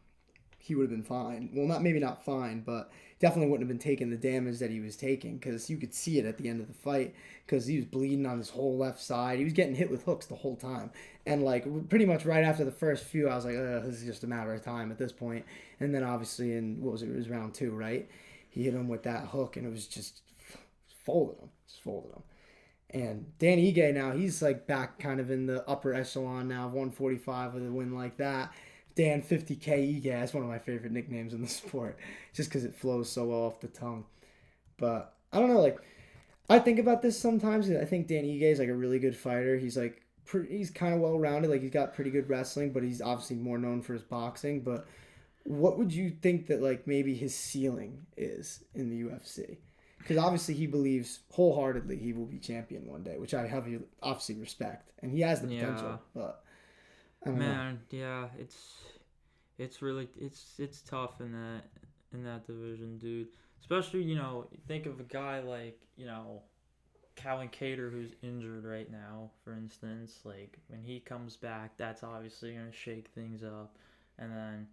he would have been fine. Well, maybe not fine, but definitely wouldn't have been taking the damage that he was taking, because you could see it at the end of the fight because he was bleeding on his whole left side. He was getting hit with hooks the whole time. And like pretty much right after the first few, I was like, this is just a matter of time at this point. And then obviously it was round 2, right? He hit him with that hook and it was just folded him. And Dan Ige now, he's like back kind of in the upper echelon now of 145 with a win like that. Dan 50K Ige, that's one of my favorite nicknames in the sport, just because it flows so well off the tongue. But I don't know, like, I think about this sometimes. I think Dan Ige is like a really good fighter. He's like he's kind of well rounded. Like, he's got pretty good wrestling, but he's obviously more known for his boxing. But what would you think that like maybe his ceiling is in the UFC? Because obviously he believes wholeheartedly he will be champion one day, which I have obviously respect, and he has the potential. But I don't know. Yeah, it's really it's tough in that division, dude. Especially, think of a guy like, Calvin Kattar, who's injured right now, for instance. Like, when he comes back, that's obviously going to shake things up. And then,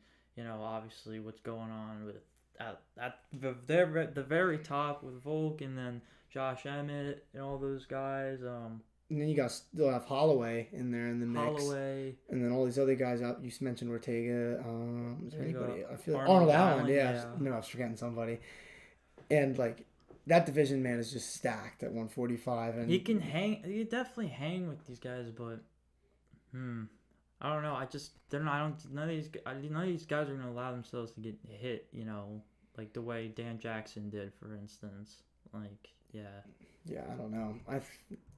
obviously what's going on with at the very top with Volk, and then Josh Emmett and all those guys. And then you still have Holloway in there in the mix. Holloway. And then all these other guys out. You mentioned Ortega. Is there anybody? I feel like Arnold Allen. Allen, Yeah. No, I was forgetting somebody. And like that division, man, is just stacked at 145. And he can hang. He can definitely hang with these guys, but I don't know. They're not. None of these guys are gonna allow themselves to get hit. Like the way Dan Jackson did, for instance. Like, yeah. Yeah, I don't know.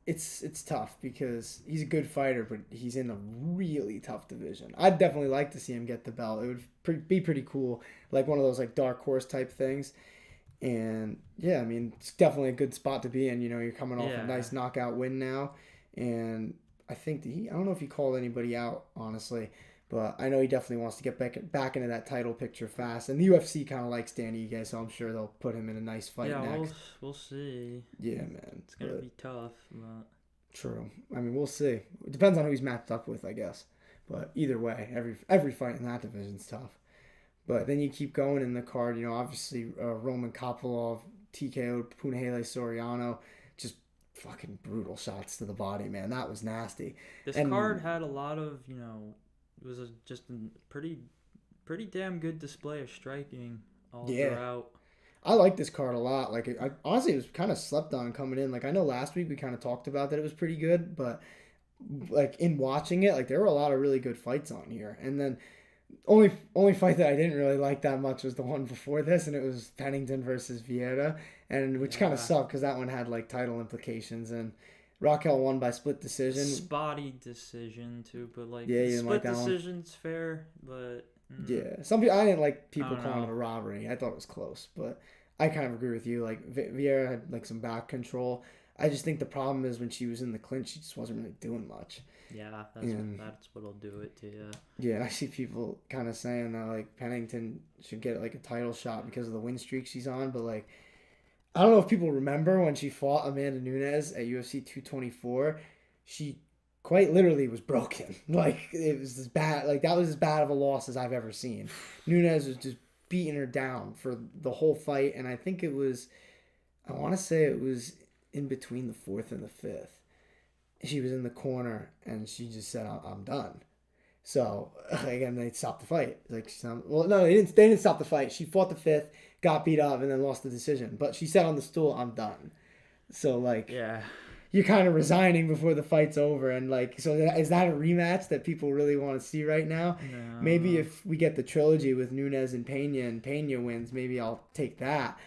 It's tough because he's a good fighter, but he's in a really tough division. I'd definitely like to see him get the belt. It would be pretty cool, like one of those like dark horse type things. And yeah, I mean, it's definitely a good spot to be in. You're coming off a nice knockout win now, and I think I don't know if he called anybody out, honestly, but I know he definitely wants to get back into that title picture fast. And the UFC kind of likes Dan Ige, so I'm sure they'll put him in a nice fight next. We'll see. Yeah, man. It's going to be tough. But... True. I mean, we'll see. It depends on who he's matched up with, I guess. But either way, every fight in that division's tough. But then you keep going in the card, obviously Roman Kopylov, TKO'd Punahele Soriano, just fucking brutal shots to the body, man. That was nasty. This card had a lot of, it was just a pretty damn good display of striking all throughout. I like this card a lot. Like, honestly, it was kind of slept on coming in. Like, I know last week we kind of talked about that it was pretty good, but like in watching it, like there were a lot of really good fights on here. And then Only fight that I didn't really like that much was the one before this, and it was Pennington versus Vieira, and which kind of Yeah. sucked because that one had like title implications, and Raquel won by split decision. Spotty decision too, but like Yeah, you the didn't like split that one. decision's fair, but Yeah, some people I didn't like I people don't calling it know. a robbery. I thought it was close, but I kind of agree with you. Like Vieira had like some back control. I just think the problem is when she was in the clinch, she just wasn't really doing much. Yeah, And that's what'll do it to you. yeah, and I see people kind of saying that like Pennington should get like a title shot because of the win streak she's on, but like I don't know if people remember when she fought Amanda Nunes at UFC 224, she quite literally was broken. Like it was as bad, like that was as bad of a loss as I've ever seen. Nunes was just beating her down for the whole fight, and I think it was, I want to say it was in between the fourth and the fifth. She was in the corner, and she just said, "I'm done." So again, they stopped the fight. Like, well, no, they didn't. They didn't stop the fight. She fought the fifth, got beat up, and then lost the decision. But she said on the stool, "I'm done." So like, Yeah. you're kind of resigning before the fight's over, and like, so is that a rematch that people really want to see right now? Maybe No. if we get the trilogy with Nunes and Pena wins, maybe I'll take that.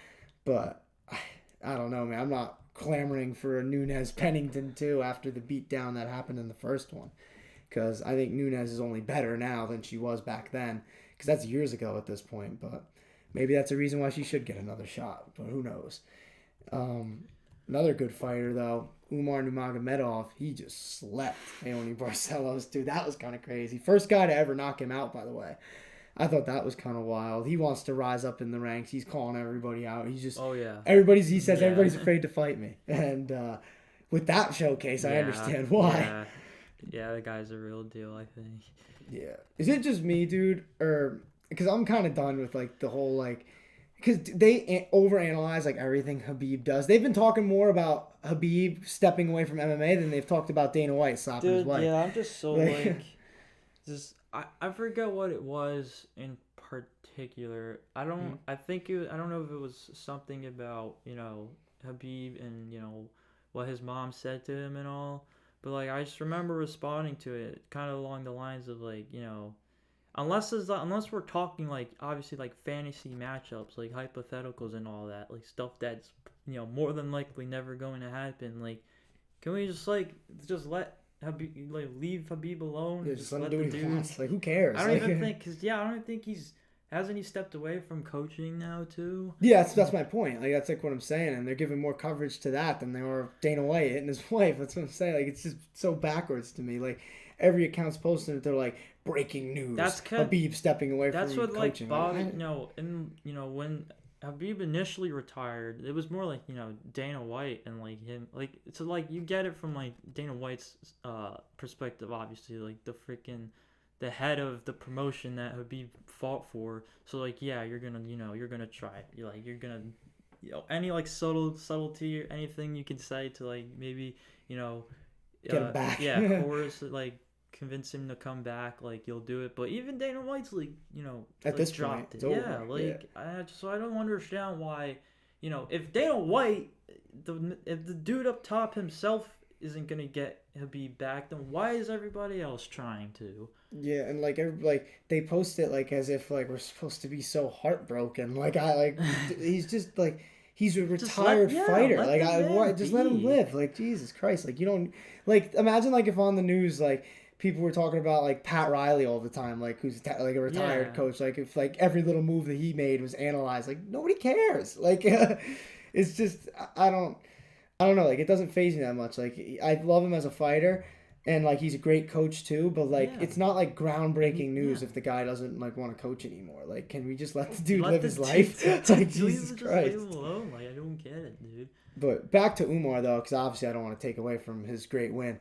But I don't know, man. I'm not clamoring for a Nunes Pennington too after the beatdown that happened in the first one, because I think Nunes is only better now than she was back then, because that's years ago at this point. But maybe that's a reason why she should get another shot. But who knows? Um, Another good fighter though, Umar Nurmagomedov. He just slept Leone Barcelos, dude. That was kind of crazy. First guy to ever knock him out, by the way. I thought that was kind of wild. He wants to rise up in the ranks. He's calling everybody out. He's just Oh yeah. He says Yeah. everybody's afraid to fight me, and with that showcase, I Yeah. understand why. Yeah. Yeah, the guy's a real deal, I think. Yeah. Is it just me, dude, or because I'm kind of done with like the whole like because they overanalyze like everything Habib does. They've been talking more about Habib stepping away from MMA than they've talked about Dana White stopping his Dude, wife. yeah, I'm just so Like- like just I forget what it was in particular. I think I don't know if it was something about, Habib and, what his mom said to him and all. But like I just remember responding to it kind of along the lines of like, unless we're talking like obviously like fantasy matchups, like hypotheticals and all that, like stuff that's more than likely never going to happen. Like, can we just let Habib leave Habib alone? Yeah, And just let him do what he wants. Like, who cares? I don't Like, even think I don't even think hasn't he stepped away from coaching now too? Yeah, that's my point. Like that's like what I'm saying, and they're giving more coverage to that than they are Dana White hitting his wife. That's what I'm saying. Like it's just so backwards to me. Like every account's posting it, they're like breaking news. Habib stepping away That's from what coaching. like bothered when Habib initially retired, it was more like Dana White and like him like so like you get it from like Dana White's perspective, obviously, like the head of the promotion that Habib fought for. So like yeah, you're gonna try. You're gonna any like subtlety or anything you can say to like maybe Get him back. yeah, coerce like convince him to come back, like you'll do it. But even Dana White's like At like, this dropped point, it. it's Yeah, over. like so I don't understand why if Dana White if the dude up top himself isn't gonna get Habib back, then why is everybody else trying to? Yeah, and like they post it like as if like we're supposed to be so heartbroken. Like he's just like he's a retired fighter. Like just let him live. Like Jesus Christ. Like you don't like imagine like if on the news like people were talking about like Pat Riley all the time, like who's like a retired coach. Like if like every little move that he made was analyzed, like nobody cares. Like it's just I don't know. Like it doesn't faze me that much. Like I love him as a fighter. And like he's a great coach too, but like it's not like groundbreaking news if the guy doesn't like want to coach anymore. Like, can we just let the dude live his life? Like Jesus Christ! Leave him alone. Like I don't get it, dude. But back to Umar though, because obviously I don't want to take away from his great win.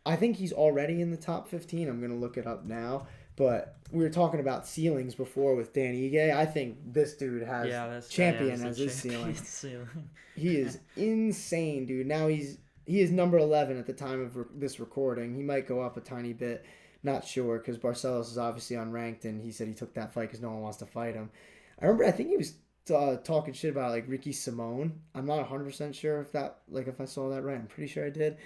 I think he's already in the top 15. I'm gonna look it up now. But we were talking about ceilings before with Dan Ige. I think this dude has champion as his ceiling. He is insane, dude. Now he is number 11 at the time of this recording. He might go up a tiny bit. Not sure, because Barcelos is obviously unranked, and he said he took that fight because no one wants to fight him. I think he was talking shit about, like, Ricky Simone. I'm not 100% sure if I saw that right. I'm pretty sure I did.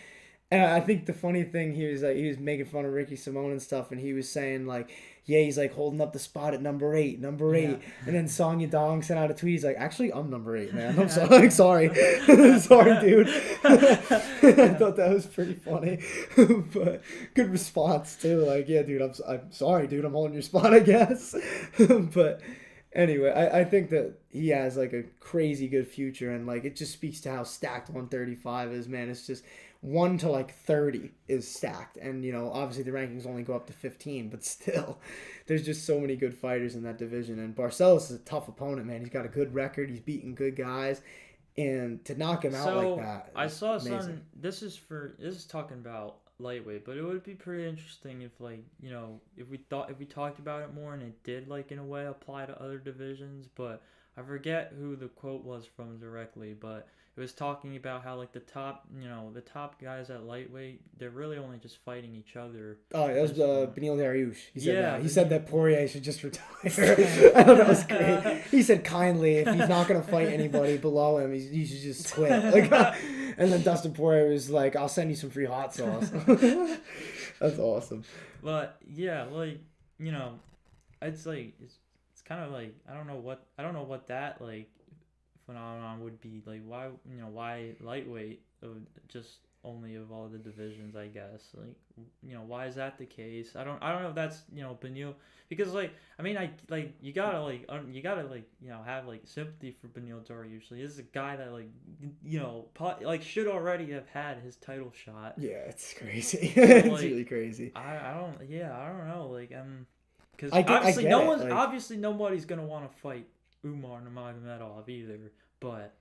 And I think the funny thing, he was making fun of Ricky Simone and stuff, and he was saying like, yeah, he's like holding up the spot at number eight, Yeah. and then Song Yadong sent out a tweet. He's like, actually, I'm number 8, man. I'm sorry, sorry, sorry, dude. I thought that was pretty funny, but good response too. Like, yeah, dude, I'm sorry, dude. I'm holding your spot, I guess. But anyway, I think that he has like a crazy good future, and like it just speaks to how stacked 135 is, man. It's just 1 to like 30 is stacked, and obviously the rankings only go up to 15, but still there's just so many good fighters in that division. And Barcelos is a tough opponent, man. He's got a good record, he's beaten good guys, and to knock him out like that, I saw amazing. some. This is talking about lightweight, but it would be pretty interesting if if we talked about it more and it did like in a way apply to other divisions. But I forget who the quote was from directly, but it was talking about how like the top guys at lightweight, they're really only just fighting each other. Oh, that was Beneil Dariush. He said that. He said that Poirier should just retire. I thought that was great. He said kindly, if he's not going to fight anybody below him, he should just quit. And then Dustin Poirier was like, I'll send you some free hot sauce. That's awesome. But yeah, it's like it's kind of like I don't know what that like phenomenon would be like. Why lightweight just only of all the divisions, I guess. Why is that the case? I don't know if that's Beneil, because you gotta have like sympathy for Beneil Dariush. This is a guy that should already have had his title shot. Yeah, it's crazy. It's really crazy. I don't know because obviously nobody's gonna want to fight Umar Nurmagomedov either, but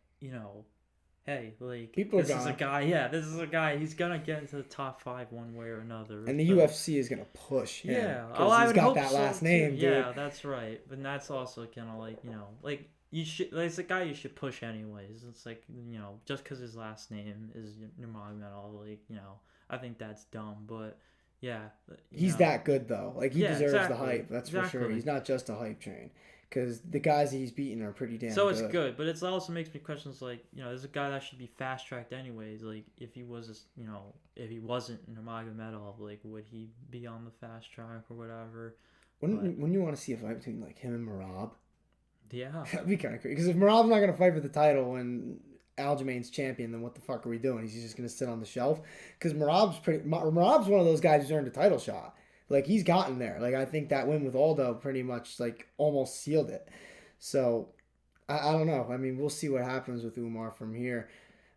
hey, this is a guy, he's gonna get into the top 5 one way or another. And the UFC is gonna push him. Yeah, he's got that last name, dude. Yeah, that's right. But that's also kind of you should. It's a guy you should push anyways. It's just because his last name is Nurmagomedov, I think that's dumb, but. Yeah, he's that good though. He deserves the hype. That's exactly. For sure. He's not just a hype train, because the guys he's beaten are pretty damn. So it's good, but it also makes me question. There's a guy that should be fast tracked anyways. If he was, if he wasn't Nurmagomedov, would he be on the fast track or whatever? Wouldn't you want to see a fight between him and Merab? Yeah, that'd be kind of crazy. Because if Merab's not gonna fight for the title and Aljamain's champion, then what the fuck are we doing? He's just gonna sit on the shelf. Because Merab's one of those guys who's earned a title shot. He's gotten there. I think that win with Aldo pretty much almost sealed it. So I don't know. I mean, we'll see what happens with Umar from here.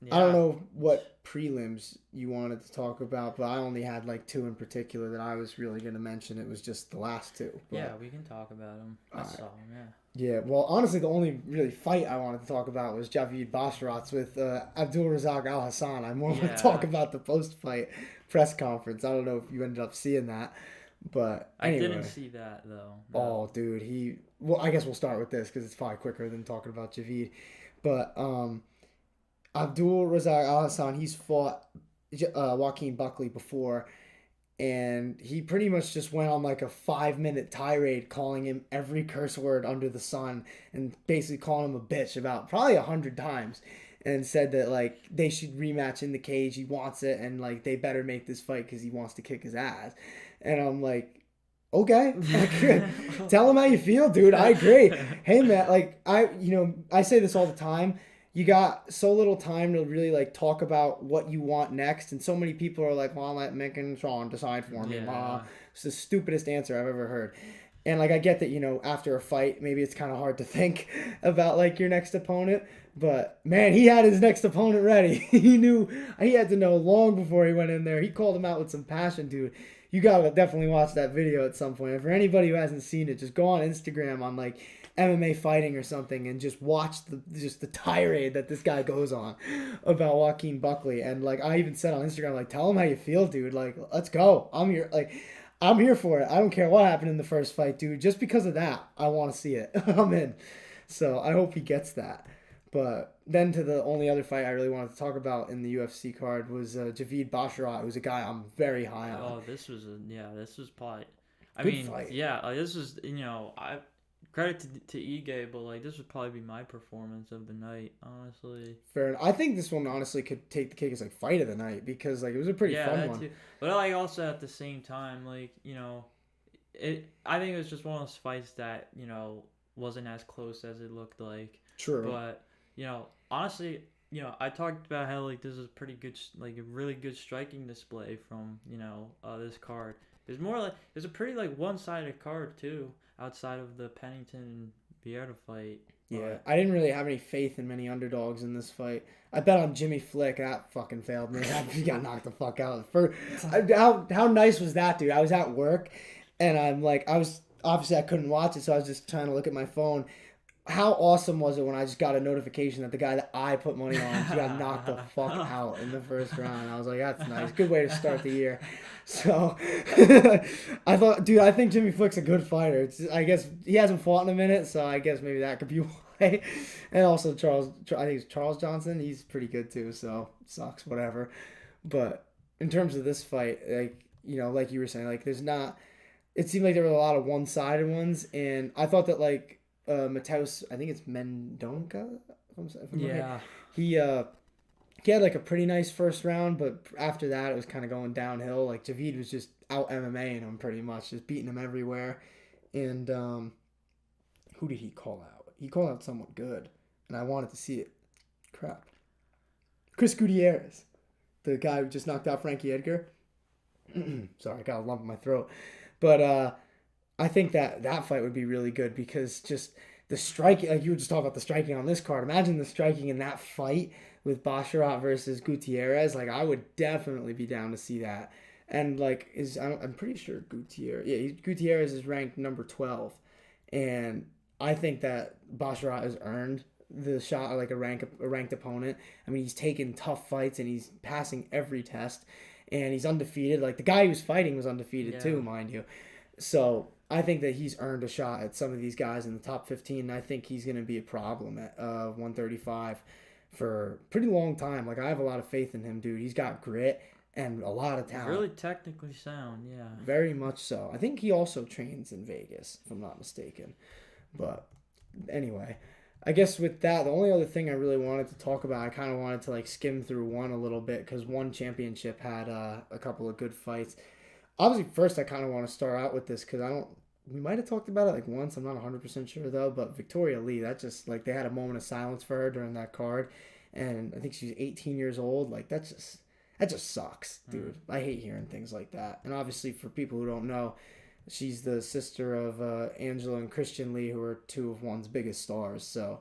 Yeah. I don't know what prelims you wanted to talk about, but I only had 2 in particular that I was really gonna mention. It was just the last 2. But, yeah, we can talk about them. I saw them. Yeah. Yeah, well, honestly, the only really fight I wanted to talk about was Javid Basharat's with Abdul Razak Al Hassan. I more want to talk about the post-fight press conference. I don't know if you ended up seeing that, but anyway. I didn't see that, though. No. Oh, dude, well, I guess we'll start with this because it's probably quicker than talking about Javid. But Abdul Razak Al Hassan, he's fought Joaquin Buckley before, and he pretty much just went on a 5-minute tirade calling him every curse word under the sun and basically calling him a bitch about probably 100 times, and said that they should rematch in the cage. He wants it, and they better make this fight because he wants to kick his ass. And I'm like, okay, tell him how you feel, dude. I agree. Hey man, I say this all the time. You got so little time to really talk about what you want next, and so many people are like, well, I'll let Mick and Sean decide for me. Yeah. It's the stupidest answer I've ever heard. And I get that, after a fight, maybe it's kind of hard to think about your next opponent, but man, he had his next opponent ready. He knew, he had to know long before he went in there. He called him out with some passion, dude. You gotta definitely watch that video at some point. And for anybody who hasn't seen it, just go on Instagram on MMA fighting or something and just watch the tirade that this guy goes on about Joaquin Buckley. And I even said on Instagram, tell him how you feel, dude. Let's go. I'm here. I'm here for it. I don't care what happened in the first fight, dude. Just because of that, I want to see it. I'm in. So I hope he gets that. But then to the only other fight I really wanted to talk about in the UFC card was Javid Basharat, who's a guy I'm very high on. Oh, this was probably. Good fight. Yeah, this was credit to Ige, but like this would probably be my performance of the night, honestly. Fair enough. I think this one honestly could take the cake as like fight of the night because like it was a pretty fun That one. too. But like also at the same time, like I think it was just one of those fights that wasn't as close as it looked like. True. But honestly, I talked about how like this is pretty good, like a really good striking display from this card. It's a pretty like one-sided card too, outside of the Pennington and Vieira fight. Yeah, I didn't really have any faith in many underdogs in this fight. I bet on Jimmy Flick. That fucking failed me. He got knocked the fuck out. How nice was that, dude? I was at work, and obviously I couldn't watch it, so I was just trying to look at my phone. How awesome was it when I just got a notification that the guy that I put money on just got knocked the fuck out in the first round? I was like, that's nice. Good way to start the year. So I thought, dude, I think Jimmy Flick's a good fighter. I guess he hasn't fought in a minute, so I guess maybe that could be why. And also I think it's Charles Johnson. He's pretty good too, so sucks, whatever. But in terms of this fight, like you were saying, like it seemed like there were a lot of one-sided ones, and I thought that like Mateus, I think it's Mendonca. Yeah. He had like a pretty nice first round, but after that it was kind of going downhill. Like Javid was just out MMAing him pretty much, just beating him everywhere. And who did he call out? He called out someone good, and I wanted to see it. Crap. Chris Gutierrez, the guy who just knocked out Frankie Edgar. Sorry, I got a lump in my throat. But I think that fight would be really good because just the striking, like you were just talking about the striking on this card. Imagine the striking in that fight with Basharat versus Gutierrez. Like I would definitely be down to see that. And like I'm pretty sure Gutierrez is ranked number 12, and I think that Basharat has earned the shot at like a ranked opponent. I mean, he's taken tough fights and he's passing every test, and he's undefeated. Like the guy he was fighting was undefeated too, mind you. So I think that he's earned a shot at some of these guys in the top 15, and I think he's going to be a problem at 135 for a pretty long time. Like, I have a lot of faith in him, dude. He's got grit and a lot of talent. Really technically sound, yeah. Very much so. I think he also trains in Vegas, if I'm not mistaken. But anyway, I guess with that, the only other thing I really wanted to talk about, I kind of wanted to, like, skim through one a little bit because one championship had a couple of good fights. Obviously, first, I kind of want to start out with this because we might have talked about it like once. I'm not 100% sure though. But Victoria Lee, that just like they had a moment of silence for her during that card, and I think she's 18 years old. Like that just sucks, dude. I hate hearing things like that. And obviously, for people who don't know, she's the sister of Angela and Christian Lee, who are two of one's biggest stars. So,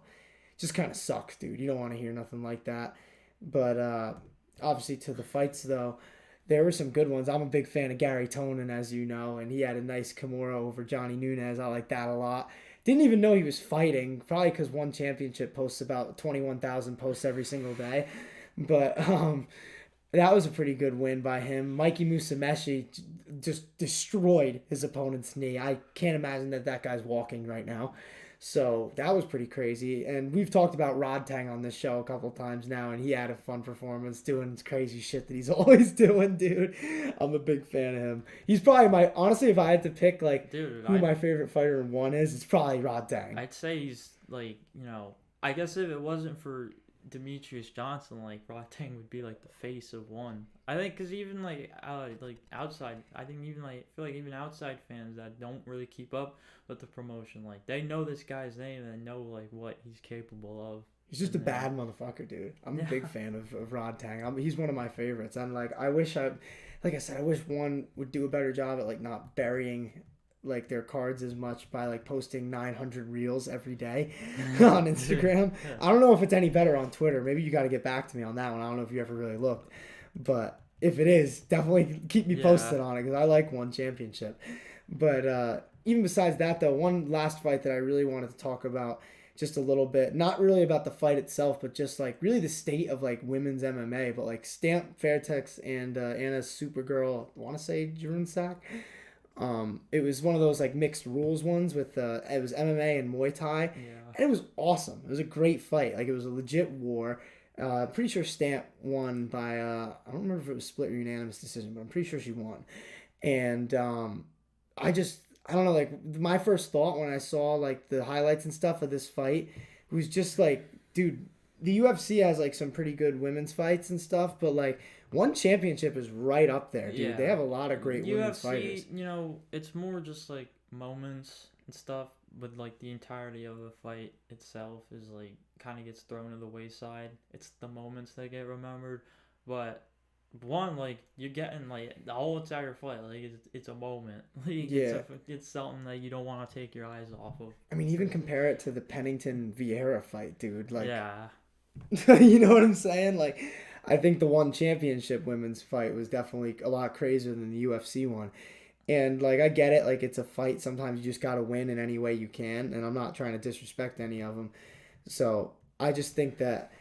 just kind of sucks, dude. You don't want to hear nothing like that. But obviously, to the fights though. There were some good ones. I'm a big fan of Gary Tonin, as you know, and he had a nice Kimura over Johnny Nunez. I like that a lot. Didn't even know he was fighting, probably because One Championship posts about 21,000 posts every single day. But that was a pretty good win by him. Mikey Musumeci just destroyed his opponent's knee. I can't imagine that guy's walking right now. So that was pretty crazy. And we've talked about Rodtang on this show a couple times now, and he had a fun performance doing crazy shit that he's always doing, dude. I'm a big fan of him. He's probably honestly, if I had to pick like who my favorite fighter in one is, it's probably Rodtang. I'd say he's like, I guess if it wasn't for Demetrius Johnson, like Rodtang would be like the face of one. I think because even like outside, I think even like I feel like even outside fans that don't really keep up with the promotion, like they know this guy's name and they know like what he's capable of. He's just a bad motherfucker, dude. I'm a big fan of Rodtang. He's one of my favorites. And like I wish one would do a better job at like not burying like their cards as much by like posting 900 reels every day on Instagram. I don't know if it's any better on Twitter. Maybe you got to get back to me on that one. I don't know if you ever really looked, but if it is, definitely keep me posted on it because I like One Championship. But even besides that though, one last fight that I really wanted to talk about just a little bit, not really about the fight itself, but just like really the state of like women's MMA, but like Stamp Fairtex and Anna Supergirl, I want to say Jurunsak. It was one of those like mixed rules ones with it was MMA and Muay Thai, and it was awesome. It was a great fight. Like it was a legit war. Pretty sure Stamp won by I don't remember if it was split or unanimous decision, but I'm pretty sure she won. And I don't know, like my first thought when I saw like the highlights and stuff of this fight was just like, dude, the UFC has like some pretty good women's fights and stuff, but like one championship is right up there, dude. They Yeah. have a lot of great women's UFC, fighters. it's more just like moments and stuff, but like the entirety of the fight itself is like kind of gets thrown to the wayside. It's the moments that get remembered, but one like you're getting like the whole entire fight like it's a moment. Like Yeah. it's something that you don't want to take your eyes off of. I mean, even compare it to the Pennington Vieira fight, dude. Like, Yeah. you know what I'm saying? Like, I think the one championship women's fight was definitely a lot crazier than the UFC one. And like, I get it. Like, it's a fight. Sometimes you just gotta win in any way you can. And I'm not trying to disrespect any of them. So I just think that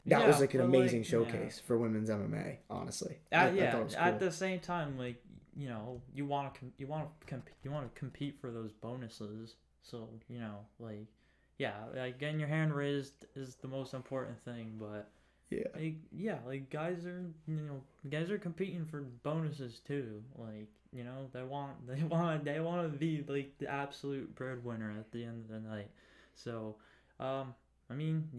that was like an amazing showcase for women's MMA. Honestly, I thought it was cool. At the same time, like you want to compete for those bonuses. So like like getting your hand raised is the most important thing. But like guys are competing for bonuses too. Like they want to be like the absolute breadwinner at the end of the night. So I mean,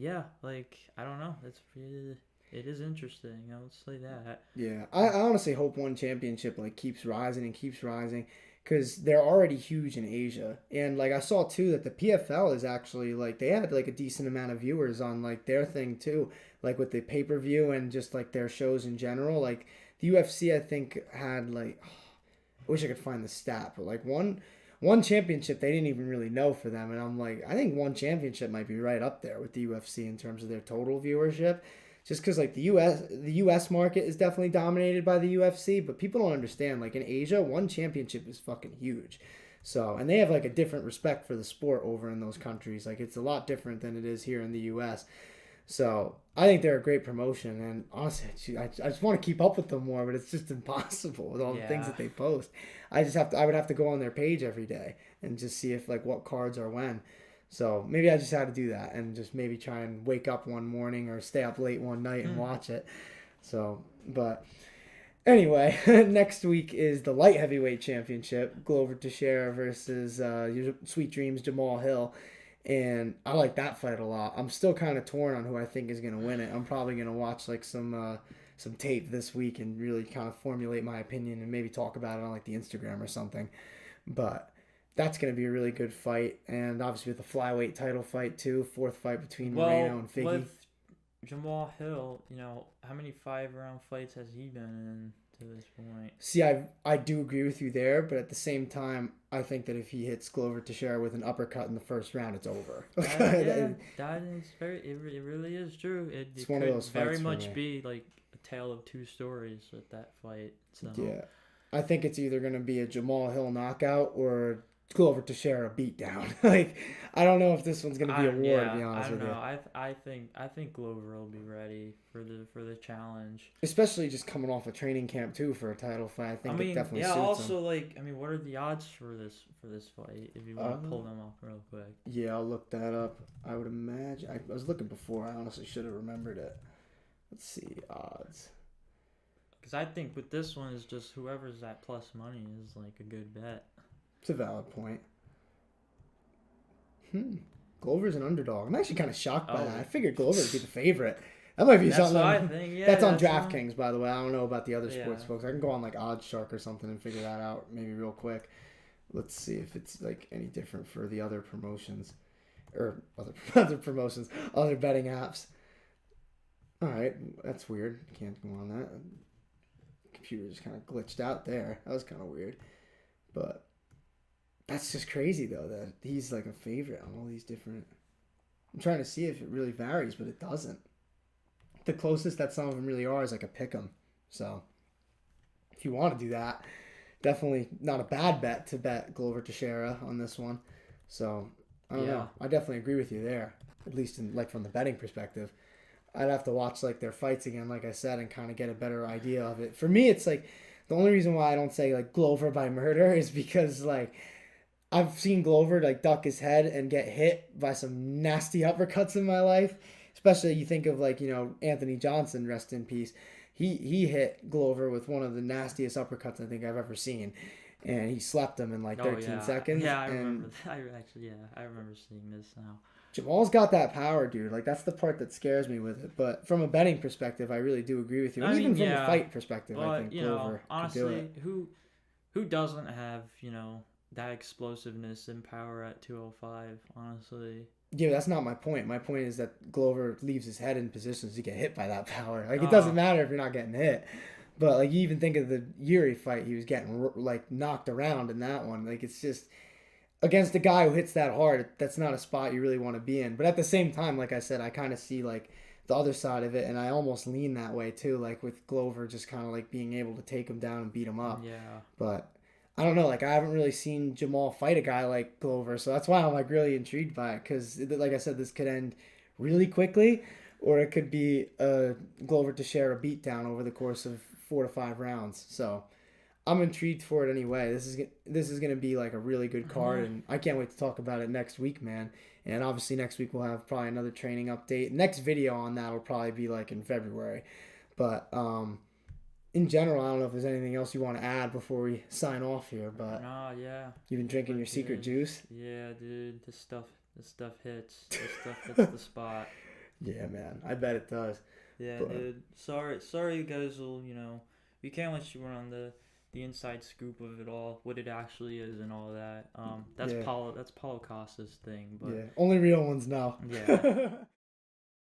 like I don't know. It is interesting. I would say that. Yeah, I honestly hope one championship like keeps rising and keeps rising because they're already huge in Asia. And like I saw too that the PFL is actually like they had like a decent amount of viewers on like their thing too, like with the pay-per-view and just like their shows in general. Like the UFC I think had like I wish I could find the stat, but like one championship they didn't even really know for them, and I'm like, I think one championship might be right up there with the UFC in terms of their total viewership, just because like the US market is definitely dominated by the UFC, but people don't understand like in Asia one championship is fucking huge, so and they have like a different respect for the sport over in those countries, like it's a lot different than it is here in the US. So I think they're a great promotion, and honestly, I just want to keep up with them more, but it's just impossible with all the things that they post. I would have to go on their page every day and just see if like what cards are when. So maybe I just had to do that and just maybe try and wake up one morning or stay up late one night and watch it. So, but anyway, next week is the light heavyweight championship, Glover Teixeira versus your Sweet Dreams Jamal Hill. And I like that fight a lot. I'm still kind of torn on who I think is going to win it. I'm probably going to watch like some tape this week and really kind of formulate my opinion and maybe talk about it on like the Instagram or something. But that's going to be a really good fight. And obviously with the flyweight title fight too, fourth fight between Moreno and Figgy. With Jamal Hill, how many 5-round fights has he been in to this point? See, I do agree with you there, but at the same time, I think that if he hits Glover Teixeira with an uppercut in the first round, it's over. That is it really is true. It's one of those fights very much be like a tale of two stories with that fight. So. Yeah, I think it's either going to be a Jamal Hill knockout or Glover Teixeira beatdown. Like, I don't know if this one's going to be a war. To be honest with you, I think Glover will be ready for the challenge, especially just coming off a training camp too for a title fight. I think it definitely suits also him. like what are the odds for this fight? If you want to pull them up real quick. Yeah, I'll look that up. I would imagine I was looking before. I honestly should have remembered it. Let's see odds. Because I think with this one is just whoever's at plus money is like a good bet. It's a valid point. Glover's an underdog. I'm actually kind of shocked by that. I figured Glover would be the favorite. That might be something. What I think. Yeah, that's on DraftKings, by the way. I don't know about the other sports Yeah. folks. I can go on like OddsShark or something and figure that out maybe real quick. Let's see if it's like any different for the other promotions or other promotions, other betting apps. All right, that's weird. Can't go on that. Computer just kind of glitched out there. That was kind of weird, but. That's just crazy, though, that he's like a favorite on all these different... I'm trying to see if it really varies, but it doesn't. The closest that some of them really are is like a pick'em. So, if you want to do that, definitely not a bad bet to bet Glover Teixeira on this one. So, I don't know. I definitely agree with you there, at least in like from the betting perspective. I'd have to watch like their fights again, like I said, and kind of get a better idea of it. For me, it's like the only reason why I don't say like Glover by murder is because like... I've seen Glover like duck his head and get hit by some nasty uppercuts in my life. Especially you think of like, Anthony Johnson, rest in peace. He hit Glover with one of the nastiest uppercuts I think I've ever seen. and he slept him in like Oh 13 yeah, seconds. yeah, I and remember. I remember seeing this now. Jamal's got that power, dude. Like that's the part that scares me with it. But from a betting perspective, I really do agree with you. And I even mean, from a yeah, fight perspective, I but think you Glover know, could do it. honestly, who doesn't have that explosiveness and power at 205? Honestly. Yeah, that's not my point. My point is that Glover leaves his head in positions to get hit by that power. Like it doesn't Oh, matter if you're not getting hit. But like you even think of the Yuri fight, he was getting like knocked around in that one. Like it's just against a guy who hits that hard, that's not a spot you really want to be in. But at the same time, like I said, I kind of see like the other side of it, and I almost lean that way too. Like with Glover, just kind of like being able to take him down and beat him up. yeah. But I don't know. Like I haven't really seen Jamal fight a guy like Glover, so that's why I'm like really intrigued by it. Because like I said, this could end really quickly, or it could be Glover to share a beatdown over the course of 4 to 5 rounds. So I'm intrigued for it anyway. This is gonna be like a really good card, and I can't wait to talk about it next week, man. And obviously next week we'll have probably another training update. Next video on that will probably be like in February, but in general, I don't know if there's anything else you want to add before we sign off here. But Nah, yeah. you've been drinking your secret juice. Yeah, dude. This stuff hits. This stuff hits the spot. Yeah, man. I bet it does. Yeah, But dude. Sorry, you guys will. We can't let you in on the inside scoop of it all, what it actually is, and all that. That's Yeah. Paulo Costa's thing, but yeah, only real ones know. Yeah.